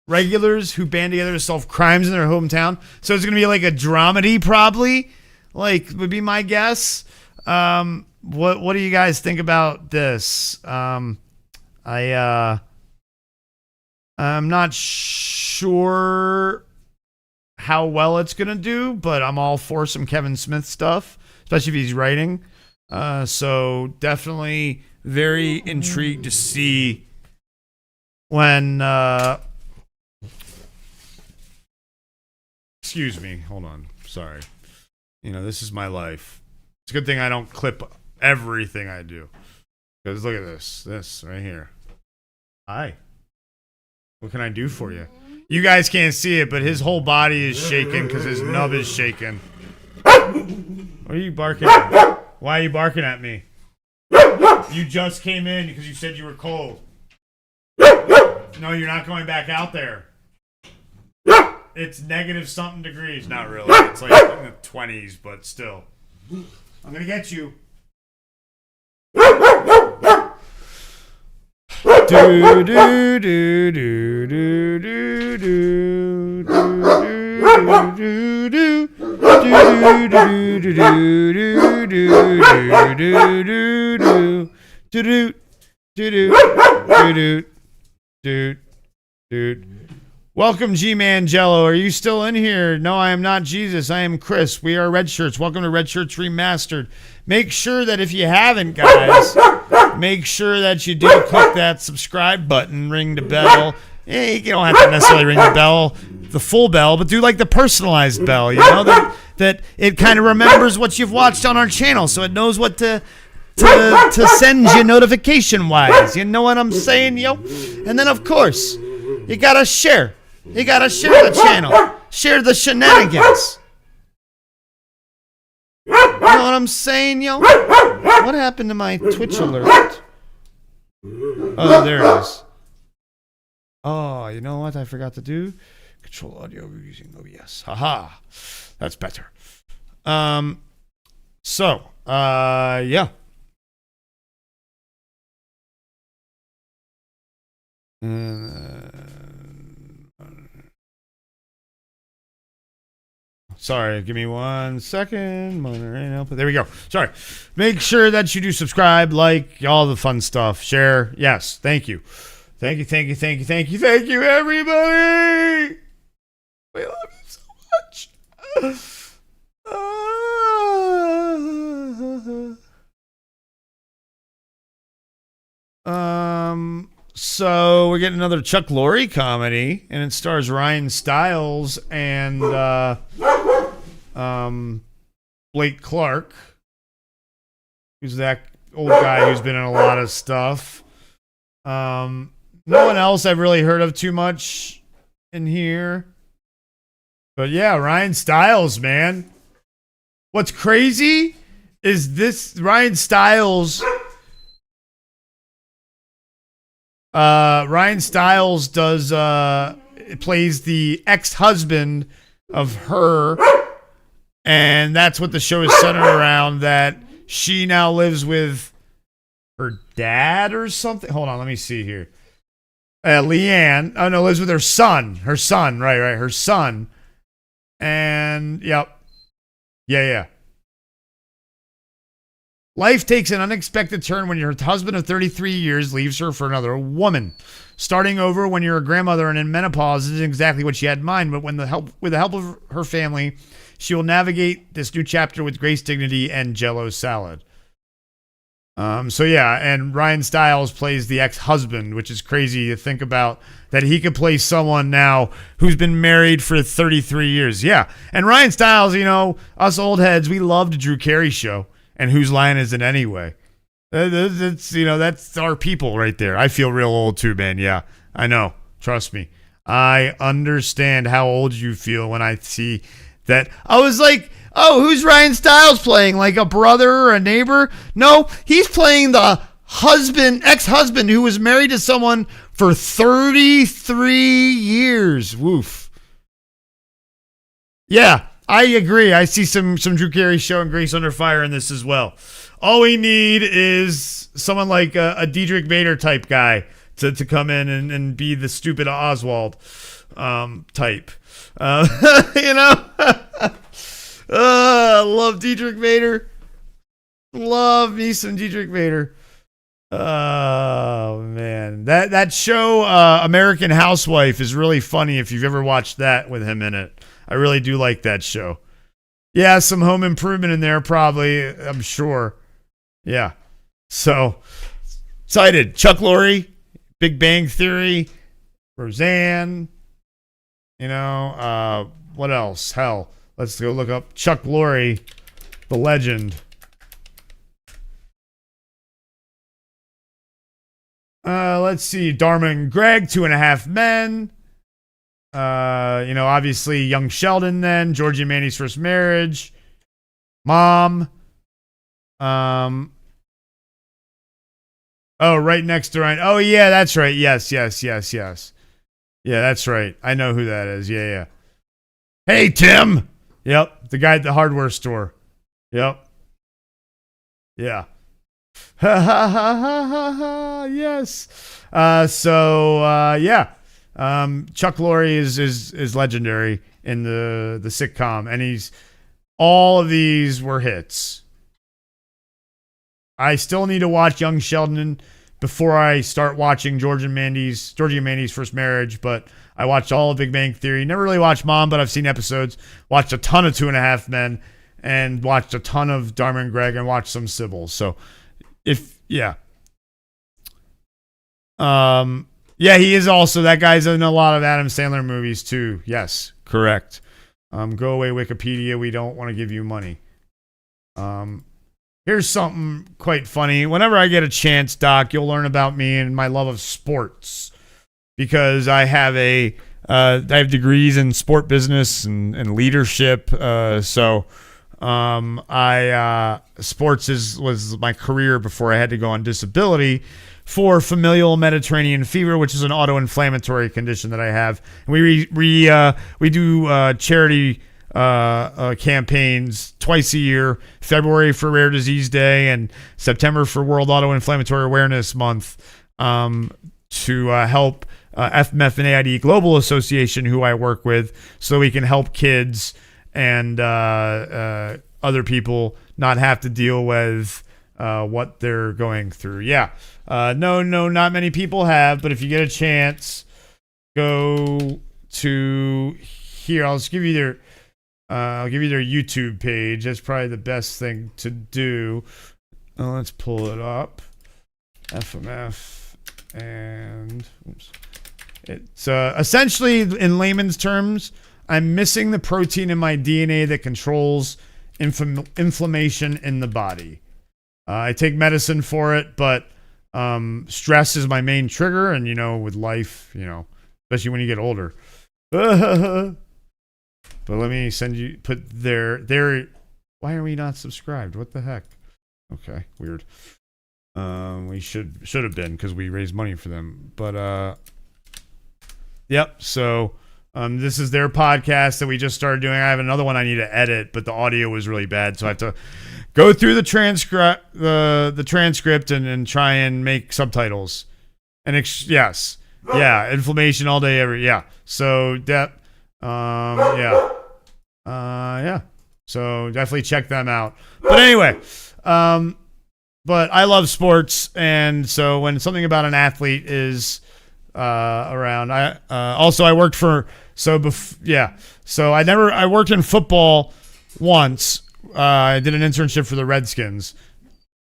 regulars who band together to solve crimes in their hometown. So it's going to be like a dramedy, probably, like would be my guess. What do you guys think about this? I'm not sure how well it's going to do, but I'm all for some Kevin Smith stuff, especially if he's writing. So definitely very intrigued to see when, excuse me, hold on. Sorry. This is my life. It's a good thing I don't clip everything I do. Because look at this right here. Hi. What can I do for you? You guys can't see it, but his whole body is shaking because his nub is shaking. What are you barking at? Why are you barking at me? You just came in because you said you were cold. No, you're not going back out there. It's negative something degrees. Not really. It's like in the 20s, but still. I'm going to get you. Do do do do do do do do do do. Welcome, G-Man Jello. Are you still in here? No, I am not Jesus. I am Chris. We are Red Shirts. Welcome to Red Shirts Remastered. Make sure that if you haven't, guys, make sure that you do click that subscribe button, ring the bell. You don't have to necessarily ring the bell, the full bell, but do like the personalized bell, that it kind of remembers what you've watched on our channel, so it knows what to send you notification-wise. You know what I'm saying, yo? And then, of course, you gotta share. You gotta share the channel. Share the shenanigans. You know what I'm saying, yo? What happened to my Twitch alert? Oh, there it is. Oh, you know what I forgot to do? Control audio using OBS. Haha. That's better. Yeah. Sorry, give me 1 second. There we go. Sorry. Make sure that you do subscribe, like, all the fun stuff. Share. Yes. Thank you. Thank you, everybody. We love you so much. So we're getting another Chuck Lorre comedy, and it stars Ryan Stiles and Blake Clark, who's that old guy who's been in a lot of stuff. No one else I've really heard of too much in here. But yeah, Ryan Stiles, man. What's crazy is this Ryan Stiles does plays the ex-husband of her, and that's what the show is centered around, that she now lives with her dad or something. Hold on, let me see here. Leanne. Oh, no, lives with her son. Her son, right, her son. And, yep. Yeah. Life takes an unexpected turn when your husband of 33 years leaves her for another woman. Starting over when you're a grandmother and in menopause isn't exactly what she had in mind, but with the help of her family, she will navigate this new chapter with grace, dignity, and Jell-O salad. So yeah, and Ryan Stiles plays the ex-husband, which is crazy to think about, that he could play someone now who's been married for 33 years. Yeah, and Ryan Stiles, you know, us old heads, we loved the Drew Carey show. And Whose Line Is It Anyway? That's, you know, that's our people right there. I feel real old too, man. Yeah, I know. Trust me. I understand how old you feel when I see that. I was like, oh, who's Ryan Stiles playing? Like a brother or a neighbor? No, he's playing the ex-husband who was married to someone for 33 years. Woof. Yeah. I agree. I see some Drew Carey show and Grace Under Fire in this as well. All we need is someone like a Diedrich Bader type guy to come in and be the stupid Oswald type. You know? Love Diedrich Bader. Love me some Diedrich Bader. Oh, man. That show, American Housewife, is really funny if you've ever watched that with him in it. I really do like that show. Yeah, some Home Improvement in there, probably, I'm sure. Yeah. So, excited. Chuck Lorre, Big Bang Theory, Roseanne. You know, what else? Hell, let's go look up Chuck Lorre, the legend. Let's see. Dharma and Greg, 2.5 Men. You know, obviously Young Sheldon then, Georgie and Mandy's First Marriage, Mom. Oh, right next to Ryan. Oh, yeah, that's right. Yes. Yeah, that's right. I know who that is. Yeah. Hey, Tim. Yep, the guy at the hardware store. Yep. Yeah. Ha ha ha ha ha ha. Yes. Yeah. Chuck Lorre is legendary in the sitcom, and all of these were hits. I still need to watch Young Sheldon before I start watching Georgie and Mandy's First Marriage, but I watched all of Big Bang Theory. Never really watched Mom, but I've seen episodes. Watched a ton of 2.5 Men, and watched a ton of Dharma and Greg, and watched some Sybil. So, yeah, he is also, that guy's in a lot of Adam Sandler movies too. Yes, correct. Go away, Wikipedia. We don't want to give you money. Here's something quite funny. Whenever I get a chance, Doc, you'll learn about me and my love of sports, because I have degrees in sport business and leadership. Sports was my career before I had to go on disability for familial Mediterranean fever, which is an autoinflammatory condition that I have. And we do charity campaigns twice a year: February for Rare Disease Day and September for World Autoinflammatory Awareness Month, to help FMF&AID Global Association, who I work with, so we can help kids and other people not have to deal with what they're going through. Yeah. No, not many people have, but if you get a chance, go to here. I'll give you their YouTube page. That's probably the best thing to do. Let's pull it up. FMF, and it's essentially, in layman's terms, I'm missing the protein in my DNA that controls inflammation in the body. I take medicine for it, but stress is my main trigger, and with life, especially when you get older. But let me put their. Why are we not subscribed? What the heck? Okay, weird. We should have been, because we raised money for them. But Yep. So this is their podcast that we just started doing. I have another one I need to edit, but the audio was really bad, so I have to go through the transcript and try and make subtitles. And yes, yeah, inflammation all day every So yeah. Yeah. So definitely check them out. But anyway, but I love sports, and so when something about an athlete is around, I worked for so I worked in football once. I did an internship for the Redskins,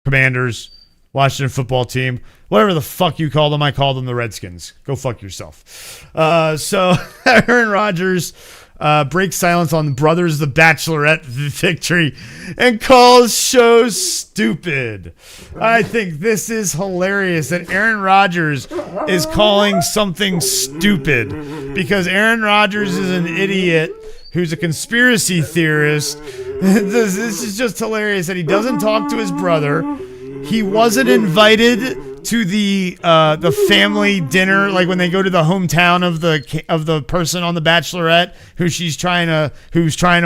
Commanders, Washington football team, whatever the fuck you call them. I call them the Redskins. Go fuck yourself. So Aaron Rodgers breaks silence on Brothers The Bachelorette victory and calls shows stupid. I think this is hilarious that Aaron Rodgers is calling something stupid because Aaron Rodgers is an idiot who's a conspiracy theorist. This is just hilarious that he doesn't talk to his brother. He wasn't invited to the family dinner, like when they go to the hometown of the person on The Bachelorette who's trying to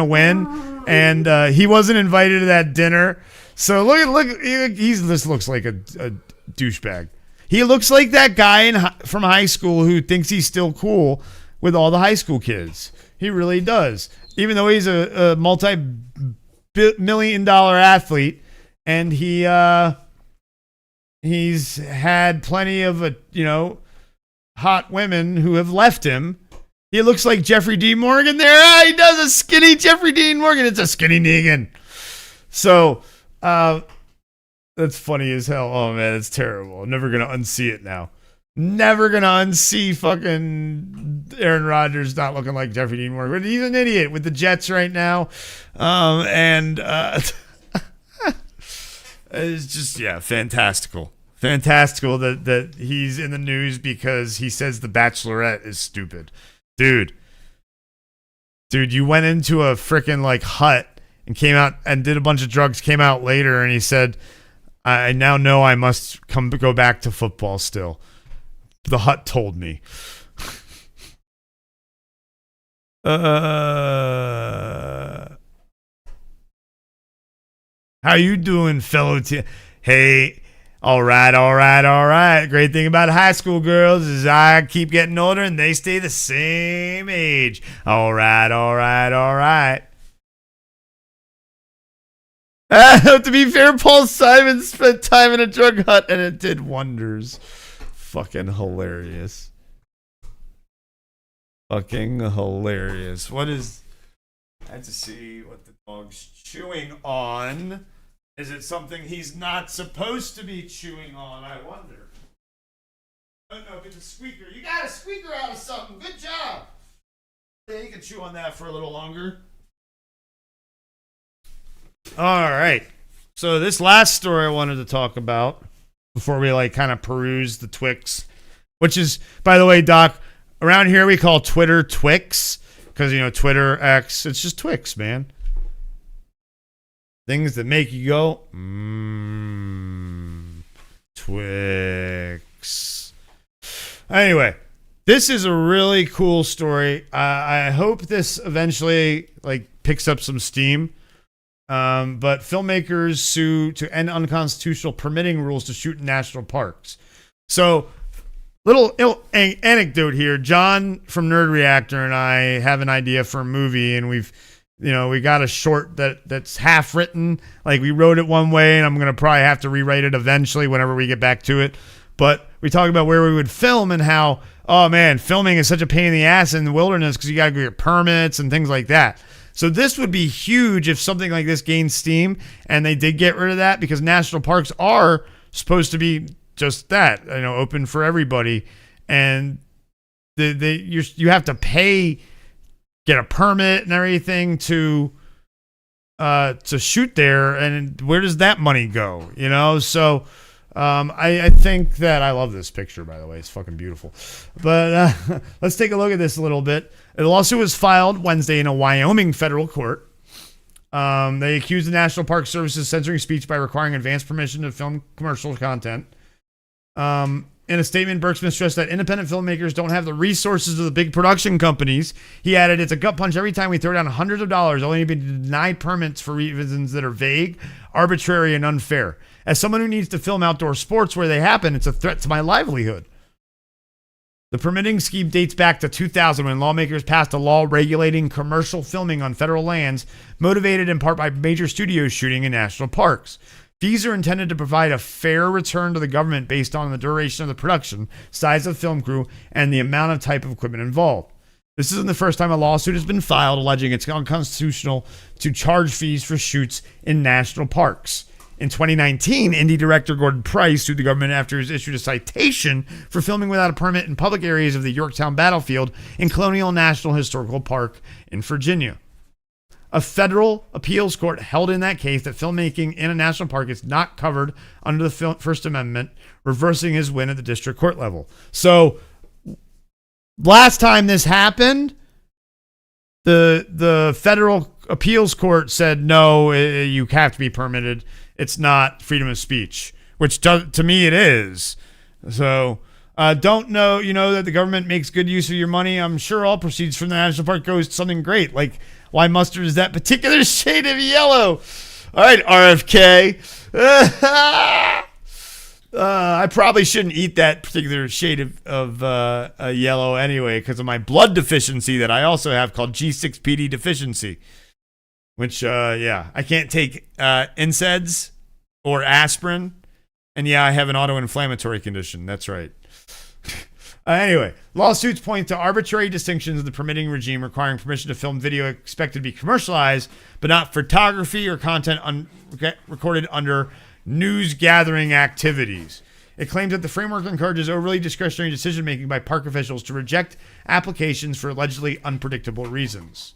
win, and he wasn't invited to that dinner. So look, this looks like a douchebag. He looks like that guy from high school who thinks he's still cool with all the high school kids. He really does, even though he's a multi-million-dollar athlete, and he's had plenty of hot women who have left him. He looks like Jeffrey Dean Morgan there. He does a skinny Jeffrey Dean Morgan. It's a skinny Negan. So that's funny as hell. Oh man, it's terrible. I'm never gonna unsee it now. Never gonna unsee fucking Aaron Rodgers not looking like Jeffrey Dean Morgan. But he's an idiot with the Jets right now. It's just, fantastical. Fantastical that he's in the news because he says The Bachelorette is stupid. Dude, you went into a freaking hut and came out and did a bunch of drugs, came out later, and he said, I now know I must go back to football still. The hut told me. How you doing, fellow Hey, all right. Great thing about high school girls is I keep getting older and they stay the same age. All right. To be fair, Paul Simon spent time in a drug hut and it did wonders. Fucking hilarious. Fucking hilarious. What is... I have to see what the dog's chewing on. Is it something he's not supposed to be chewing on? I wonder. Oh no, get the squeaker. You got a squeaker out of something. Good job. Yeah, you can chew on that for a little longer. All right. So this last story I wanted to talk about before we kind of peruse the Twix, which is, by the way, Doc, around here we call Twitter Twix because, Twitter, X, it's just Twix, man. Things that make you go, Twix. Anyway, this is a really cool story. I hope this eventually picks up some steam. But filmmakers sue to end unconstitutional permitting rules to shoot in national parks. So, little anecdote here. John from Nerd Reactor and I have an idea for a movie, and we got a short that's half written. We wrote it one way, and I'm going to probably have to rewrite it eventually whenever we get back to it. But we talk about where we would film and how, oh man, filming is such a pain in the ass in the wilderness because you got to go get permits and things like that. So this would be huge if something like this gained steam and they did get rid of that, because national parks are supposed to be just that, open for everybody. And you have to pay, get a permit and everything to shoot there. And where does that money go? So I think that I love this picture, by the way. It's fucking beautiful. But let's take a look at this a little bit. The lawsuit was filed Wednesday in a Wyoming federal court. They accused the National Park Service of censoring speech by requiring advance permission to film commercial content. In a statement, Berksmith stressed that independent filmmakers don't have the resources of the big production companies. He added, "It's a gut punch every time we throw down hundreds of dollars only to be denied permits for reasons that are vague, arbitrary, and unfair. As someone who needs to film outdoor sports where they happen, it's a threat to my livelihood." The permitting scheme dates back to 2000 when lawmakers passed a law regulating commercial filming on federal lands, motivated in part by major studios shooting in national parks. Fees are intended to provide a fair return to the government based on the duration of the production, size of film crew, and the amount of type of equipment involved. This isn't the first time a lawsuit has been filed alleging it's unconstitutional to charge fees for shoots in national parks. In 2019, indie director Gordon Price sued the government after he was issued a citation for filming without a permit in public areas of the Yorktown battlefield in Colonial National Historical Park in Virginia. A federal appeals court held in that case that filmmaking in a national park is not covered under the First Amendment, reversing his win at the district court level. So, last time this happened, the federal appeals court said, no, you have to be permitted. It's not freedom of speech, which to me it is. So, don't know, that the government makes good use of your money. I'm sure all proceeds from the national park goes to something great, like why mustard is that particular shade of yellow. All right, RFK. I probably shouldn't eat that particular shade of yellow anyway because of my blood deficiency that I also have called G6PD deficiency. Which, I can't take NSAIDs or aspirin. And I have an autoinflammatory condition. That's right. Anyway, lawsuits point to arbitrary distinctions in the permitting regime requiring permission to film video expected to be commercialized, but not photography or content recorded under news gathering activities. It claims that the framework encourages overly discretionary decision-making by park officials to reject applications for allegedly unpredictable reasons.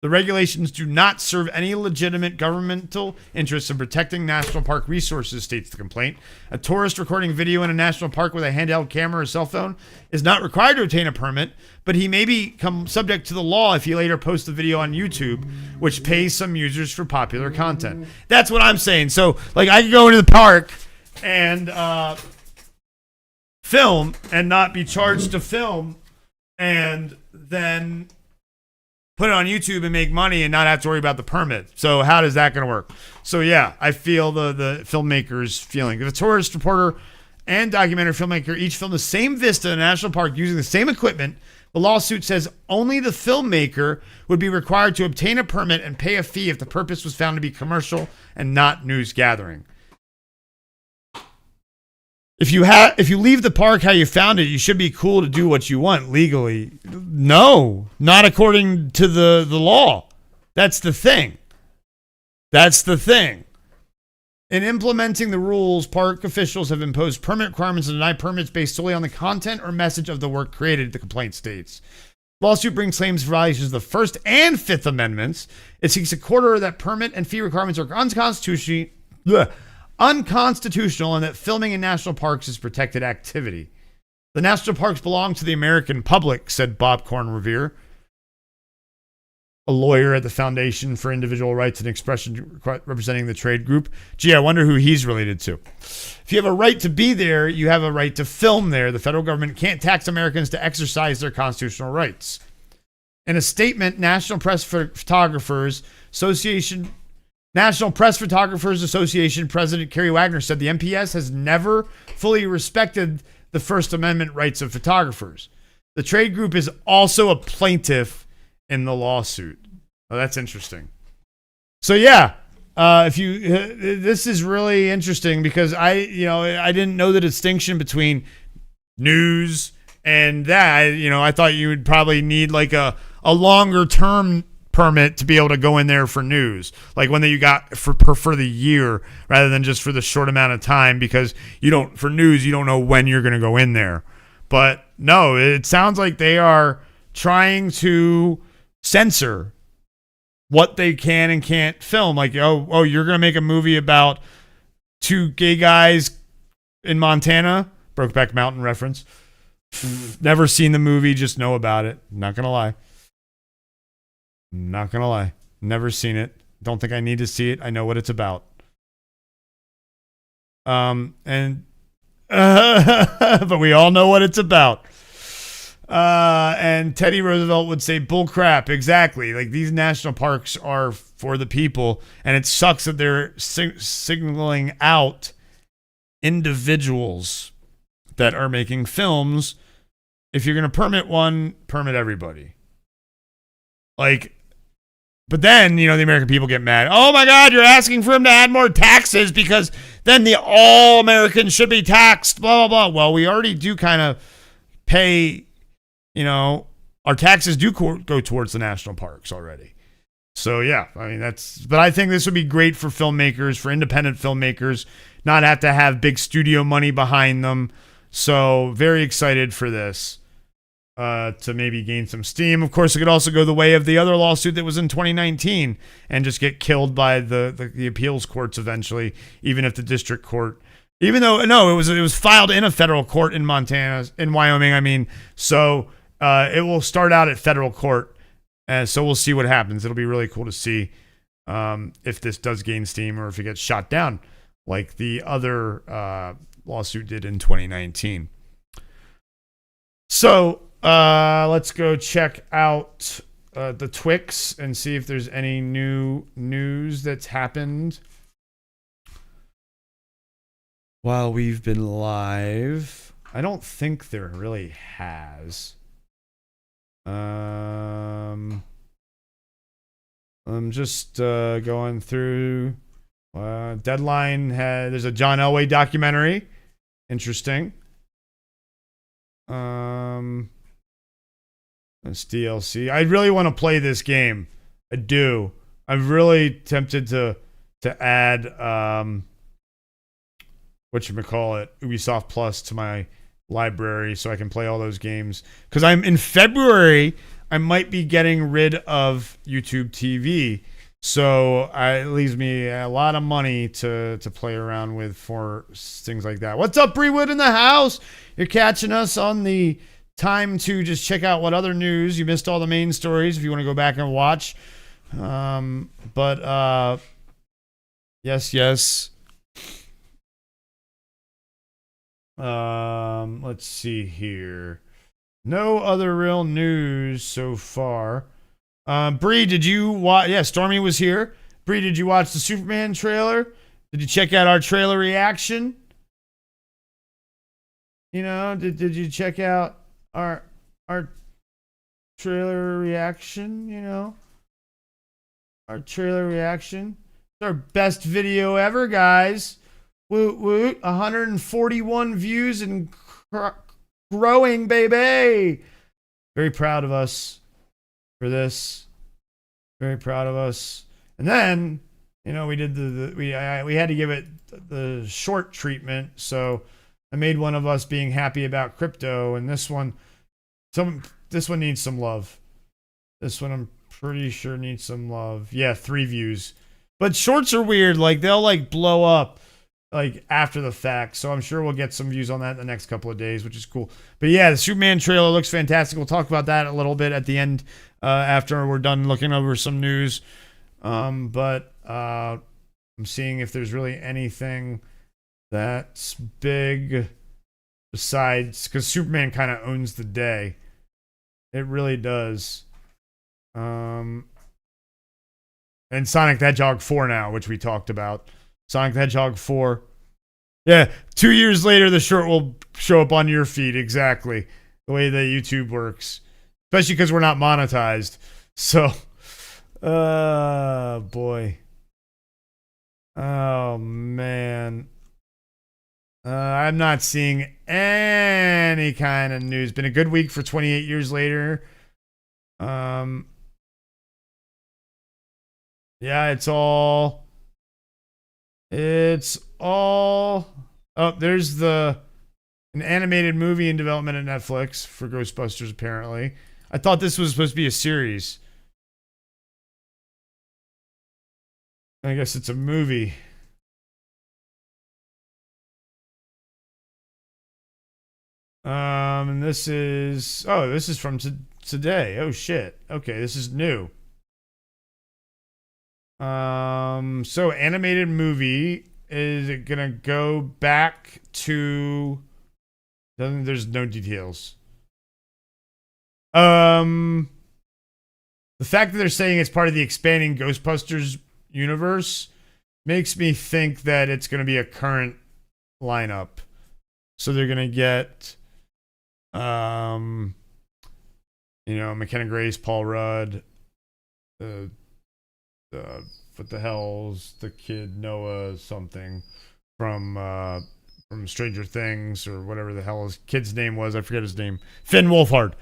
The regulations do not serve any legitimate governmental interests in protecting national park resources, states the complaint. A tourist recording video in a national park with a handheld camera or cell phone is not required to obtain a permit, but he may become subject to the law if he later posts the video on YouTube, which pays some users for popular content. That's what I'm saying. So, I could go into the park and film and not be charged to film and then put it on YouTube and make money and not have to worry about the permit. So how does that going to work? So I feel the filmmaker's feeling. If a tourist reporter and documentary filmmaker each film the same vista in a national park using the same equipment, the lawsuit says only the filmmaker would be required to obtain a permit and pay a fee if the purpose was found to be commercial and not news gathering. If you leave the park how you found it, you should be cool to do what you want legally. No, not according to the law. That's the thing. In implementing the rules, park officials have imposed permit requirements and denied permits based solely on the content or message of the work created, the complaint states. Lawsuit brings claims for violations of the First and Fifth Amendments. It seeks a quarter that permit and fee requirements are unconstitutional and that filming in national parks is protected activity. The national parks belong to the American public, said Bob Kornrevere, a lawyer at the Foundation for Individual Rights and Expression representing the trade group. Gee, I wonder who he's related to. If you have a right to be there, you have a right to film there. The federal government can't tax Americans to exercise their constitutional rights. In a statement, National Press Photographers Association President Kerry Wagner said the NPS has never fully respected the First Amendment rights of photographers. The trade group is also a plaintiff in the lawsuit. Oh, that's interesting. So this is really interesting because I didn't know the distinction between news and that. I thought you would probably need like a longer term permit to be able to go in there for news, like one that you got for the year rather than just for the short amount of time, because for news you don't know when you're going to go in there. But no, it sounds like they are trying to censor what they can and can't film. Like, oh, you're going to make a movie about two gay guys in Montana? Brokeback Mountain reference. Never seen the movie, just know about it. Not going to lie. Never seen it. Don't think I need to see it. I know what it's about. And But we all know what it's about. And Teddy Roosevelt would say, bull crap. Exactly. Like, these national parks are for the people, and it sucks that they're signaling out individuals that are making films. If you're going to permit one, permit everybody. Like, but then, the American people get mad. Oh my God, you're asking for him to add more taxes because then the all Americans should be taxed, blah, blah, blah. Well, we already do kind of pay, our taxes do go towards the national parks already. So yeah, but I think this would be great for filmmakers, for independent filmmakers, not have to have big studio money behind them. So very excited for this. To maybe gain some steam. Of course, it could also go the way of the other lawsuit that was in 2019 and just get killed by the appeals courts eventually, even if the district court, it was filed in a federal court in Wyoming. So it will start out at federal court. So we'll see what happens. It'll be really cool to see if this does gain steam or if it gets shot down like the other lawsuit did in 2019. So let's go check out the Twix and see if there's any new news that's happened while we've been live. I don't think there really has. I'm just going through. Deadline there's a John Elway documentary. Interesting. It's DLC. I really want to play this game. I do. I'm really tempted to add Ubisoft Plus to my library so I can play all those games. Because I'm in February, I might be getting rid of YouTube TV. So it leaves me a lot of money to play around with for things like that. What's up, Breewood in the house? You're catching us on the time to just check out what other news. You missed all the main stories if you want to go back and watch. Yes. Let's see here. No other real news so far. Bree, did you watch? Yeah, Stormy was here. Bree, did you watch the Superman trailer? Did you check out our trailer reaction? Did you check out our trailer reaction? Our trailer reaction. It's our best video ever, guys. Woot woot! 141 views and growing, baby. Very proud of us for this. Very proud of us. And then, we did we had to give it the short treatment. So I made one of us being happy about crypto, and this one needs some love. This one I'm pretty sure needs some love. Yeah, 3 views. But shorts are weird. Like, they'll blow up after the fact. So I'm sure we'll get some views on that in the next couple of days, which is cool. But yeah, the Superman trailer looks fantastic. We'll talk about that a little bit at the end after we're done looking over some news. But I'm seeing if there's really anything that's big besides, because Superman kind of owns the day. It really does. And Sonic the Hedgehog 4 now, which we talked about. Sonic the Hedgehog 4. Yeah, 2 years later, the short will show up on your feed. Exactly. The way that YouTube works. Especially because we're not monetized. So, boy. Oh, man. I'm not seeing any kind of news. Been a good week for 28 years later. Yeah, it's all. Oh, there's an animated movie in development at Netflix for Ghostbusters, apparently. I thought this was supposed to be a series. I guess it's a movie. And this is from today. Oh shit. Okay, this is new. So animated movie is it gonna go back to? There's no details. The fact that they're saying it's part of the expanding Ghostbusters universe makes me think that it's gonna be a current lineup. So they're gonna get, McKenna Grace, Paul Rudd, what the hell's the kid Noah something from Stranger Things or whatever the hell his kid's name was. I forget his name. Finn Wolfhard.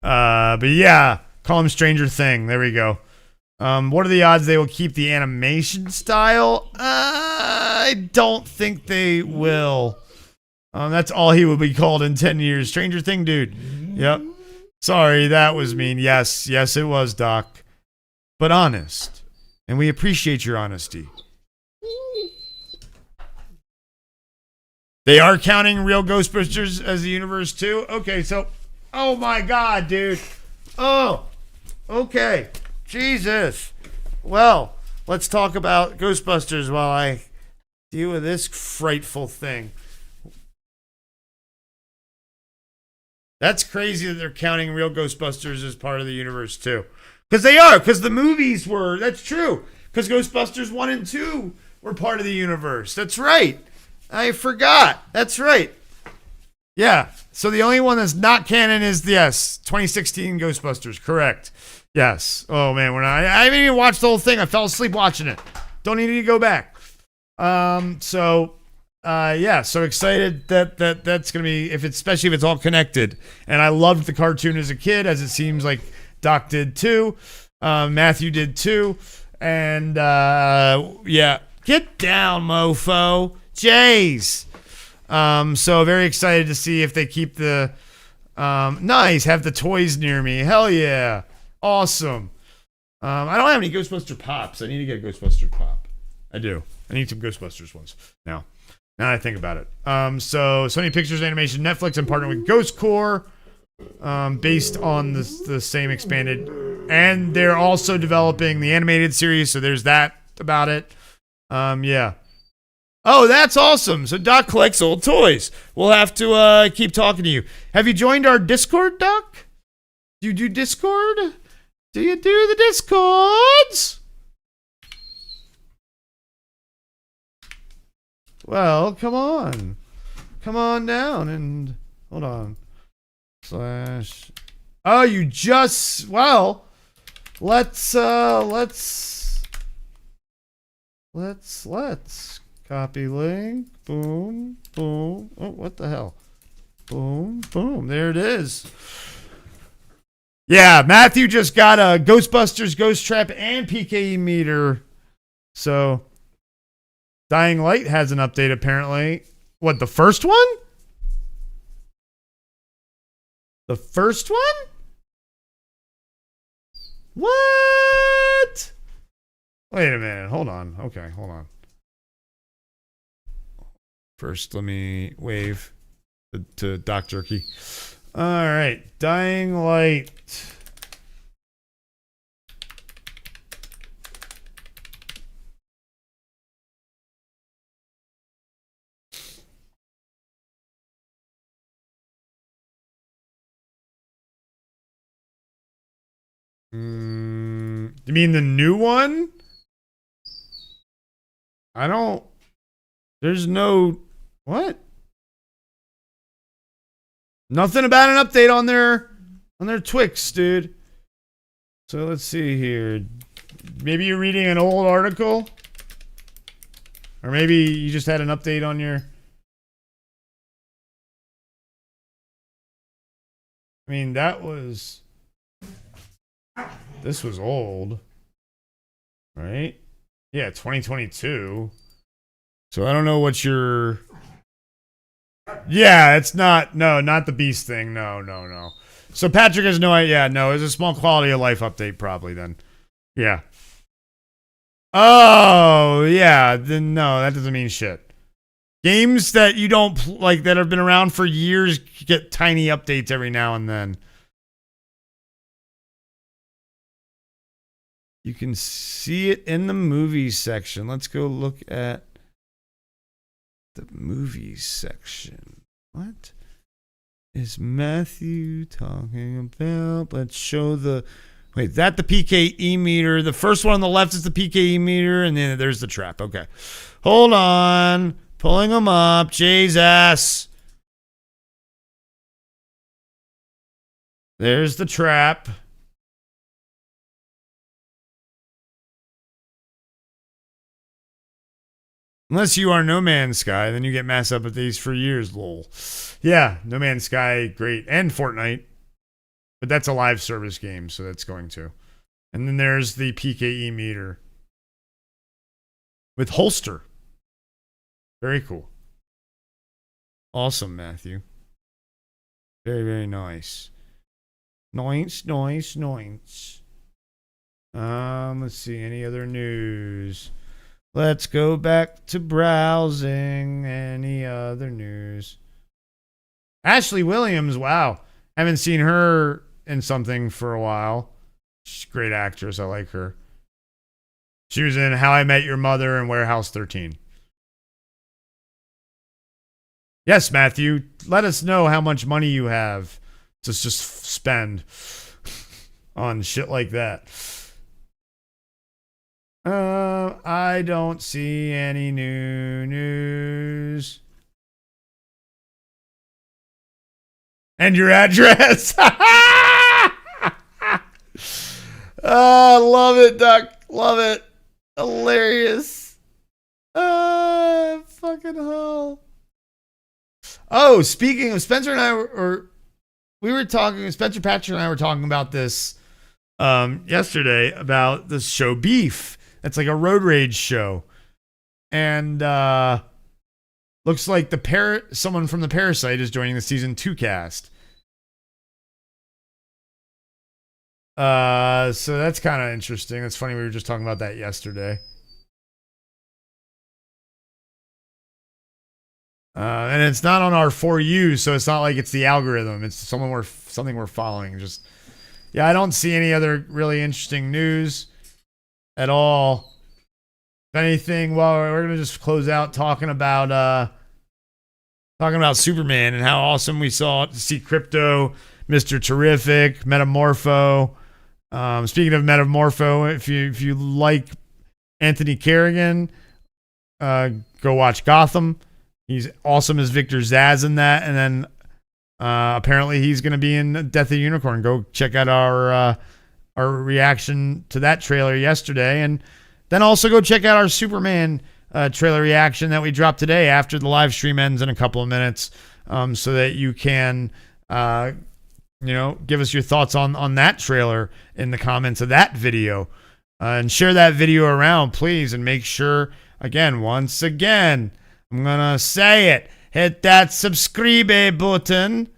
But yeah, call him Stranger Thing. There we go. What are the odds they will keep the animation style? I don't think they will. That's all he will be called in 10 years. Stranger Thing dude. Yep. Sorry, that was mean. Yes, it was, Doc. But honest. And we appreciate your honesty. They are counting real Ghostbusters as the universe too? Okay, so... Oh my god, dude. Oh. Okay. Jesus. Well, let's talk about Ghostbusters while I deal with this frightful thing. That's crazy that they're counting real Ghostbusters as part of the universe too. Because they are, because the movies were. That's true. Because Ghostbusters 1 and 2 were part of the universe. That's right. I forgot. That's right. Yeah. So the only one that's not canon is, 2016 Ghostbusters. Correct. Yes. Oh, man. I haven't even watched the whole thing. I fell asleep watching it. Don't need to go back. So excited that's going to be, especially if it's all connected. And I loved the cartoon as a kid, as it seems like Doc did too. Matthew did too. And, get down, mofo. Jays. So very excited to see if they keep the, nice, have the toys near me. Hell yeah. Awesome. I don't have any Ghostbuster Pops. I need to get a Ghostbuster Pop. I do. I need some Ghostbusters ones now that I think about it. So Sony Pictures Animation Netflix and partnered with Ghost Core, based on the same expanded, and they're also developing the animated series. So there's that about it. Yeah. Oh, that's awesome. So Doc collects old toys. We'll have to keep talking to you. Have you joined our Discord, Doc? Do you do Discord? Do you do the Discords? Well, come on. Come on down and hold on. / Oh, you just, well, let's copy link. Boom, boom. Oh, what the hell? Boom, boom. There it is. Yeah, Matthew just got a Ghostbusters Ghost Trap and PKE meter. So, Dying Light has an update apparently. What, the first one? The first one? What? Wait a minute. Hold on. Okay, hold on. First, let me wave to Doc Jerky. All right. Dying Light. You mean the new one? I don't. There's no. What? Nothing about an update on their Twix, dude. So let's see here. Maybe you're reading an old article, or maybe you just had an update on your. I mean, this was old, right? Yeah, 2022. So I don't know what your. Yeah, it's not. No, not the Beast thing. No. So Patrick has no idea. Yeah, no, it's a small quality of life update, probably then. Yeah. Oh, yeah. Then no, that doesn't mean shit. Games that you don't like that have been around for years get tiny updates every now and then. You can see it in the movies section. Let's go look at the movies section. What is Matthew talking about? Let's show the... Wait, that the PKE meter. The first one on the left is the PKE meter, and then there's the trap. Okay. Hold on. Pulling them up. Jesus. There's the trap. Unless you are No Man's Sky, then you get mass up at these for years, lol. Yeah, No Man's Sky, great. And Fortnite. But that's a live service game, so that's going to. And then there's the PKE meter. With holster. Very cool. Awesome, Matthew. Very, very nice. Nice. Let's see, any other news? Let's go back to browsing. Any other news? Ashley Williams, wow. Haven't seen her in something for a while. She's a great actress. I like her. She was in How I Met Your Mother and Warehouse 13. Yes, Matthew. Let us know how much money you have to just spend on shit like that. I don't see any new news. And your address. Love it, Duck. Love it. Hilarious. Fucking hell. Oh, speaking of Spencer and I Spencer Patrick and I were talking about this yesterday about this show Beef. It's like a road rage show. And looks like someone from the Parasite is joining the season 2 cast. So that's kind of interesting. That's funny. We were just talking about that yesterday. And it's not on our For You, so it's not like it's the algorithm. It's something we're following. Just, yeah, I don't see any other really interesting news at all. If anything, well, we're gonna just close out talking about Superman and how awesome we saw to see Crypto, Mr. Terrific, Metamorpho. Speaking of Metamorpho, if you like Anthony Kerrigan, go watch Gotham. He's awesome as Victor Zsasz in that, and then apparently he's going to be in Death of the Unicorn. Go check out our reaction to that trailer yesterday, and then also go check out our Superman trailer reaction that we dropped today after the live stream ends in a couple of minutes, so that you can give us your thoughts on that trailer in the comments of that video, and share that video around, please, and make sure once again. I'm going to say it. Hit that subscribe button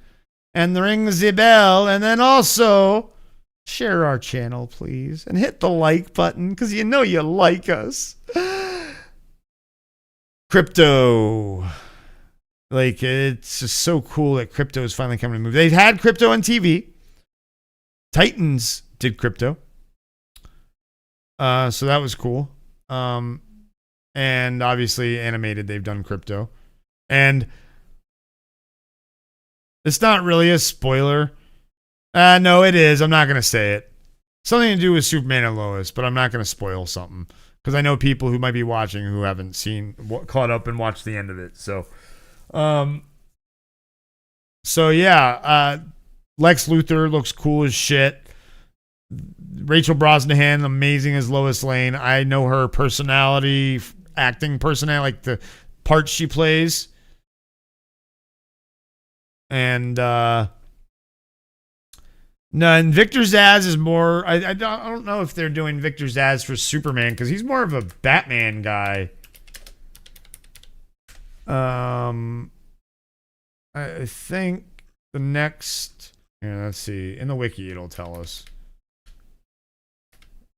and ring the bell. And then also share our channel, please. And hit the like button because you know you like us. Crypto. Like, it's just so cool that Crypto is finally coming to move. They've had Crypto on TV. Titans did Crypto. So that was cool. And obviously animated, they've done Crypto. And it's not really a spoiler. No, it is. I'm not going to say it. Something to do with Superman and Lois, but I'm not going to spoil something. Because I know people who might be watching who haven't caught up and watched the end of it. So yeah. Lex Luthor looks cool as shit. Rachel Brosnahan, amazing as Lois Lane. I know her personality, acting personality, like the part she plays. And and Victor Zsasz is more. I don't know if they're doing Victor Zsasz for Superman because he's more of a Batman guy. I think the next. Yeah, let's see. In the wiki, it'll tell us.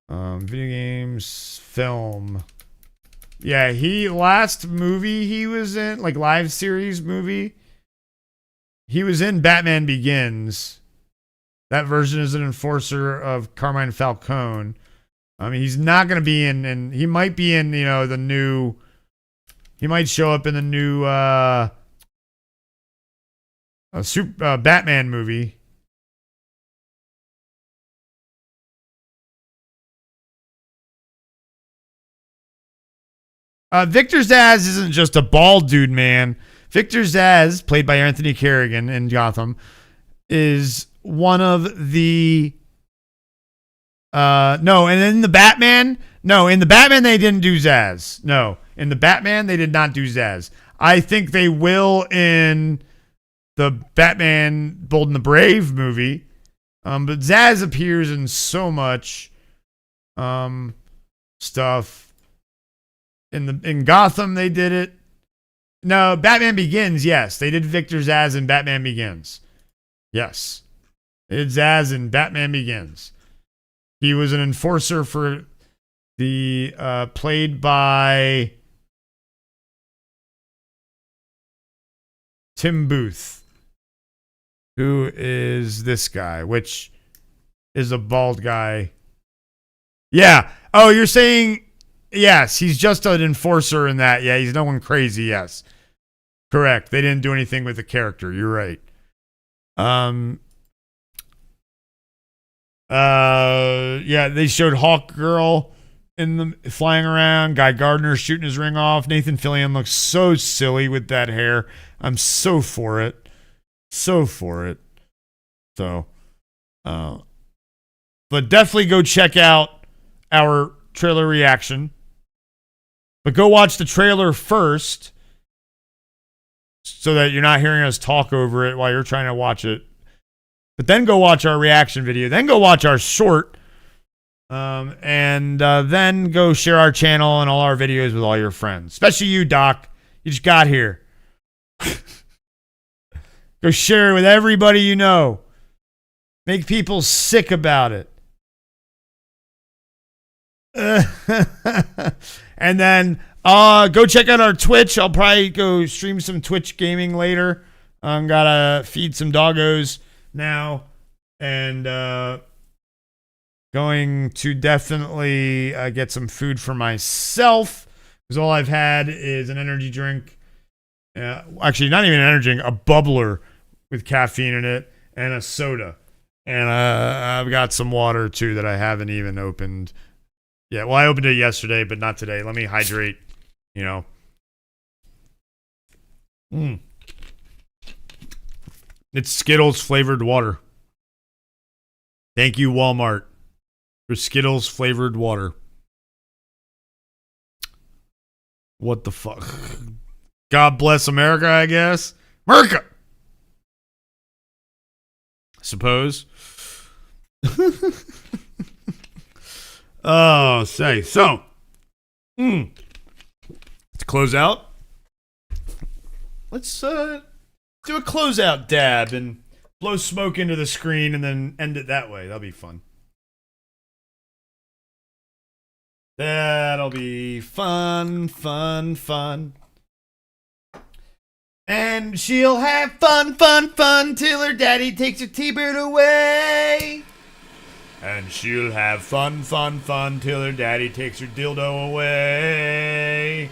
Video games, film. Yeah, last movie he was in, like live series movie. He was in Batman Begins. That version is an enforcer of Carmine Falcone. I mean, he's not going to be in, and he might be in, the new, he might show up in the new Batman movie. Victor Zsasz isn't just a bald dude, man. Victor Zsasz, played by Anthony Carrigan in Gotham, is one of the and in the Batman they didn't do Zsasz. No, in the Batman they did not do Zsasz. I think they will in the Batman Bold and the Brave movie. But Zsasz appears in so much stuff. In Gotham they did it. No, Batman Begins, yes. They did Victor Zsasz in Batman Begins. Yes. They did Zsasz in Batman Begins. He was an enforcer for the played by Tim Booth, who is this guy, which is a bald guy. Yeah. Oh, you're saying, yes, he's just an enforcer in that. Yeah, he's no one crazy, yes. Correct. They didn't do anything with the character. You're right. Yeah, they showed Hawk Girl in the flying around. Guy Gardner shooting his ring off. Nathan Fillion looks so silly with that hair. I'm so for it. So for it. So, but definitely go check out our trailer reaction. But go watch the trailer first so that you're not hearing us talk over it while you're trying to watch it. But then go watch our reaction video. Then go watch our short. And then go share our channel and all our videos with all your friends. Especially you, Doc. You just got here. Go share it with everybody you know. Make people sick about it. And then go check out our Twitch. I'll probably go stream some Twitch gaming later. Gotta feed some doggos now. And going to definitely get some food for myself. Because all I've had is an energy drink. Actually, not even an energy drink, a bubbler with caffeine in it and a soda. And I've got some water too that I haven't even opened. Yeah, well, I opened it yesterday, but not today. Let me hydrate, It's Skittles flavored water. Thank you, Walmart, for Skittles flavored water. What the fuck? God bless America, I guess. America! Suppose. Oh, say. So, let's close out. Let's do a closeout dab and blow smoke into the screen and then end it that way. That'll be fun. That'll be fun, fun, fun. And she'll have fun, fun, fun till her daddy takes her T-bird away. And she'll have fun, fun, fun till her daddy takes her dildo away.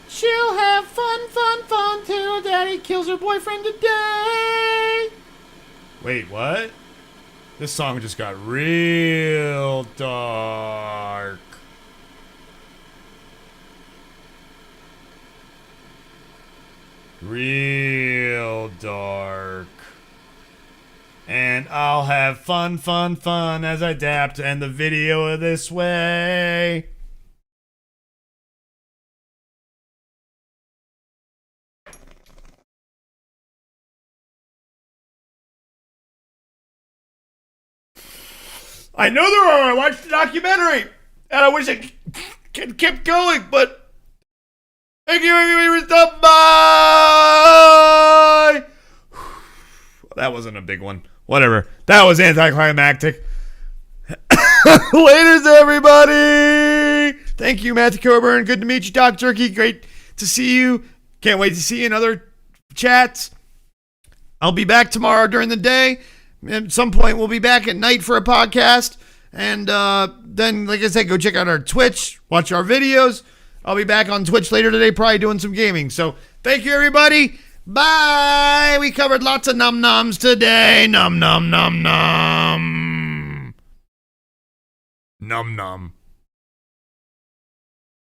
She'll have fun, fun, fun till her daddy kills her boyfriend today. Wait, what? This song just got real dark. Real dark. And I'll have fun, fun, fun as I dab to end the video this way. I know there are. I watched the documentary. And I wish I kept going, but thank you everybody for stopping by. That wasn't a big one. Whatever. That was anticlimactic. Laters, everybody. Thank you, Matthew Coburn. Good to meet you, Doc Jerky. Great to see you. Can't wait to see you in other chats. I'll be back tomorrow during the day. At some point, we'll be back at night for a podcast. And then, like I said, go check out our Twitch, watch our videos. I'll be back on Twitch later today, probably doing some gaming. So thank you, everybody. Bye. We covered lots of num-nums today. Num-num-num-num. Num-num.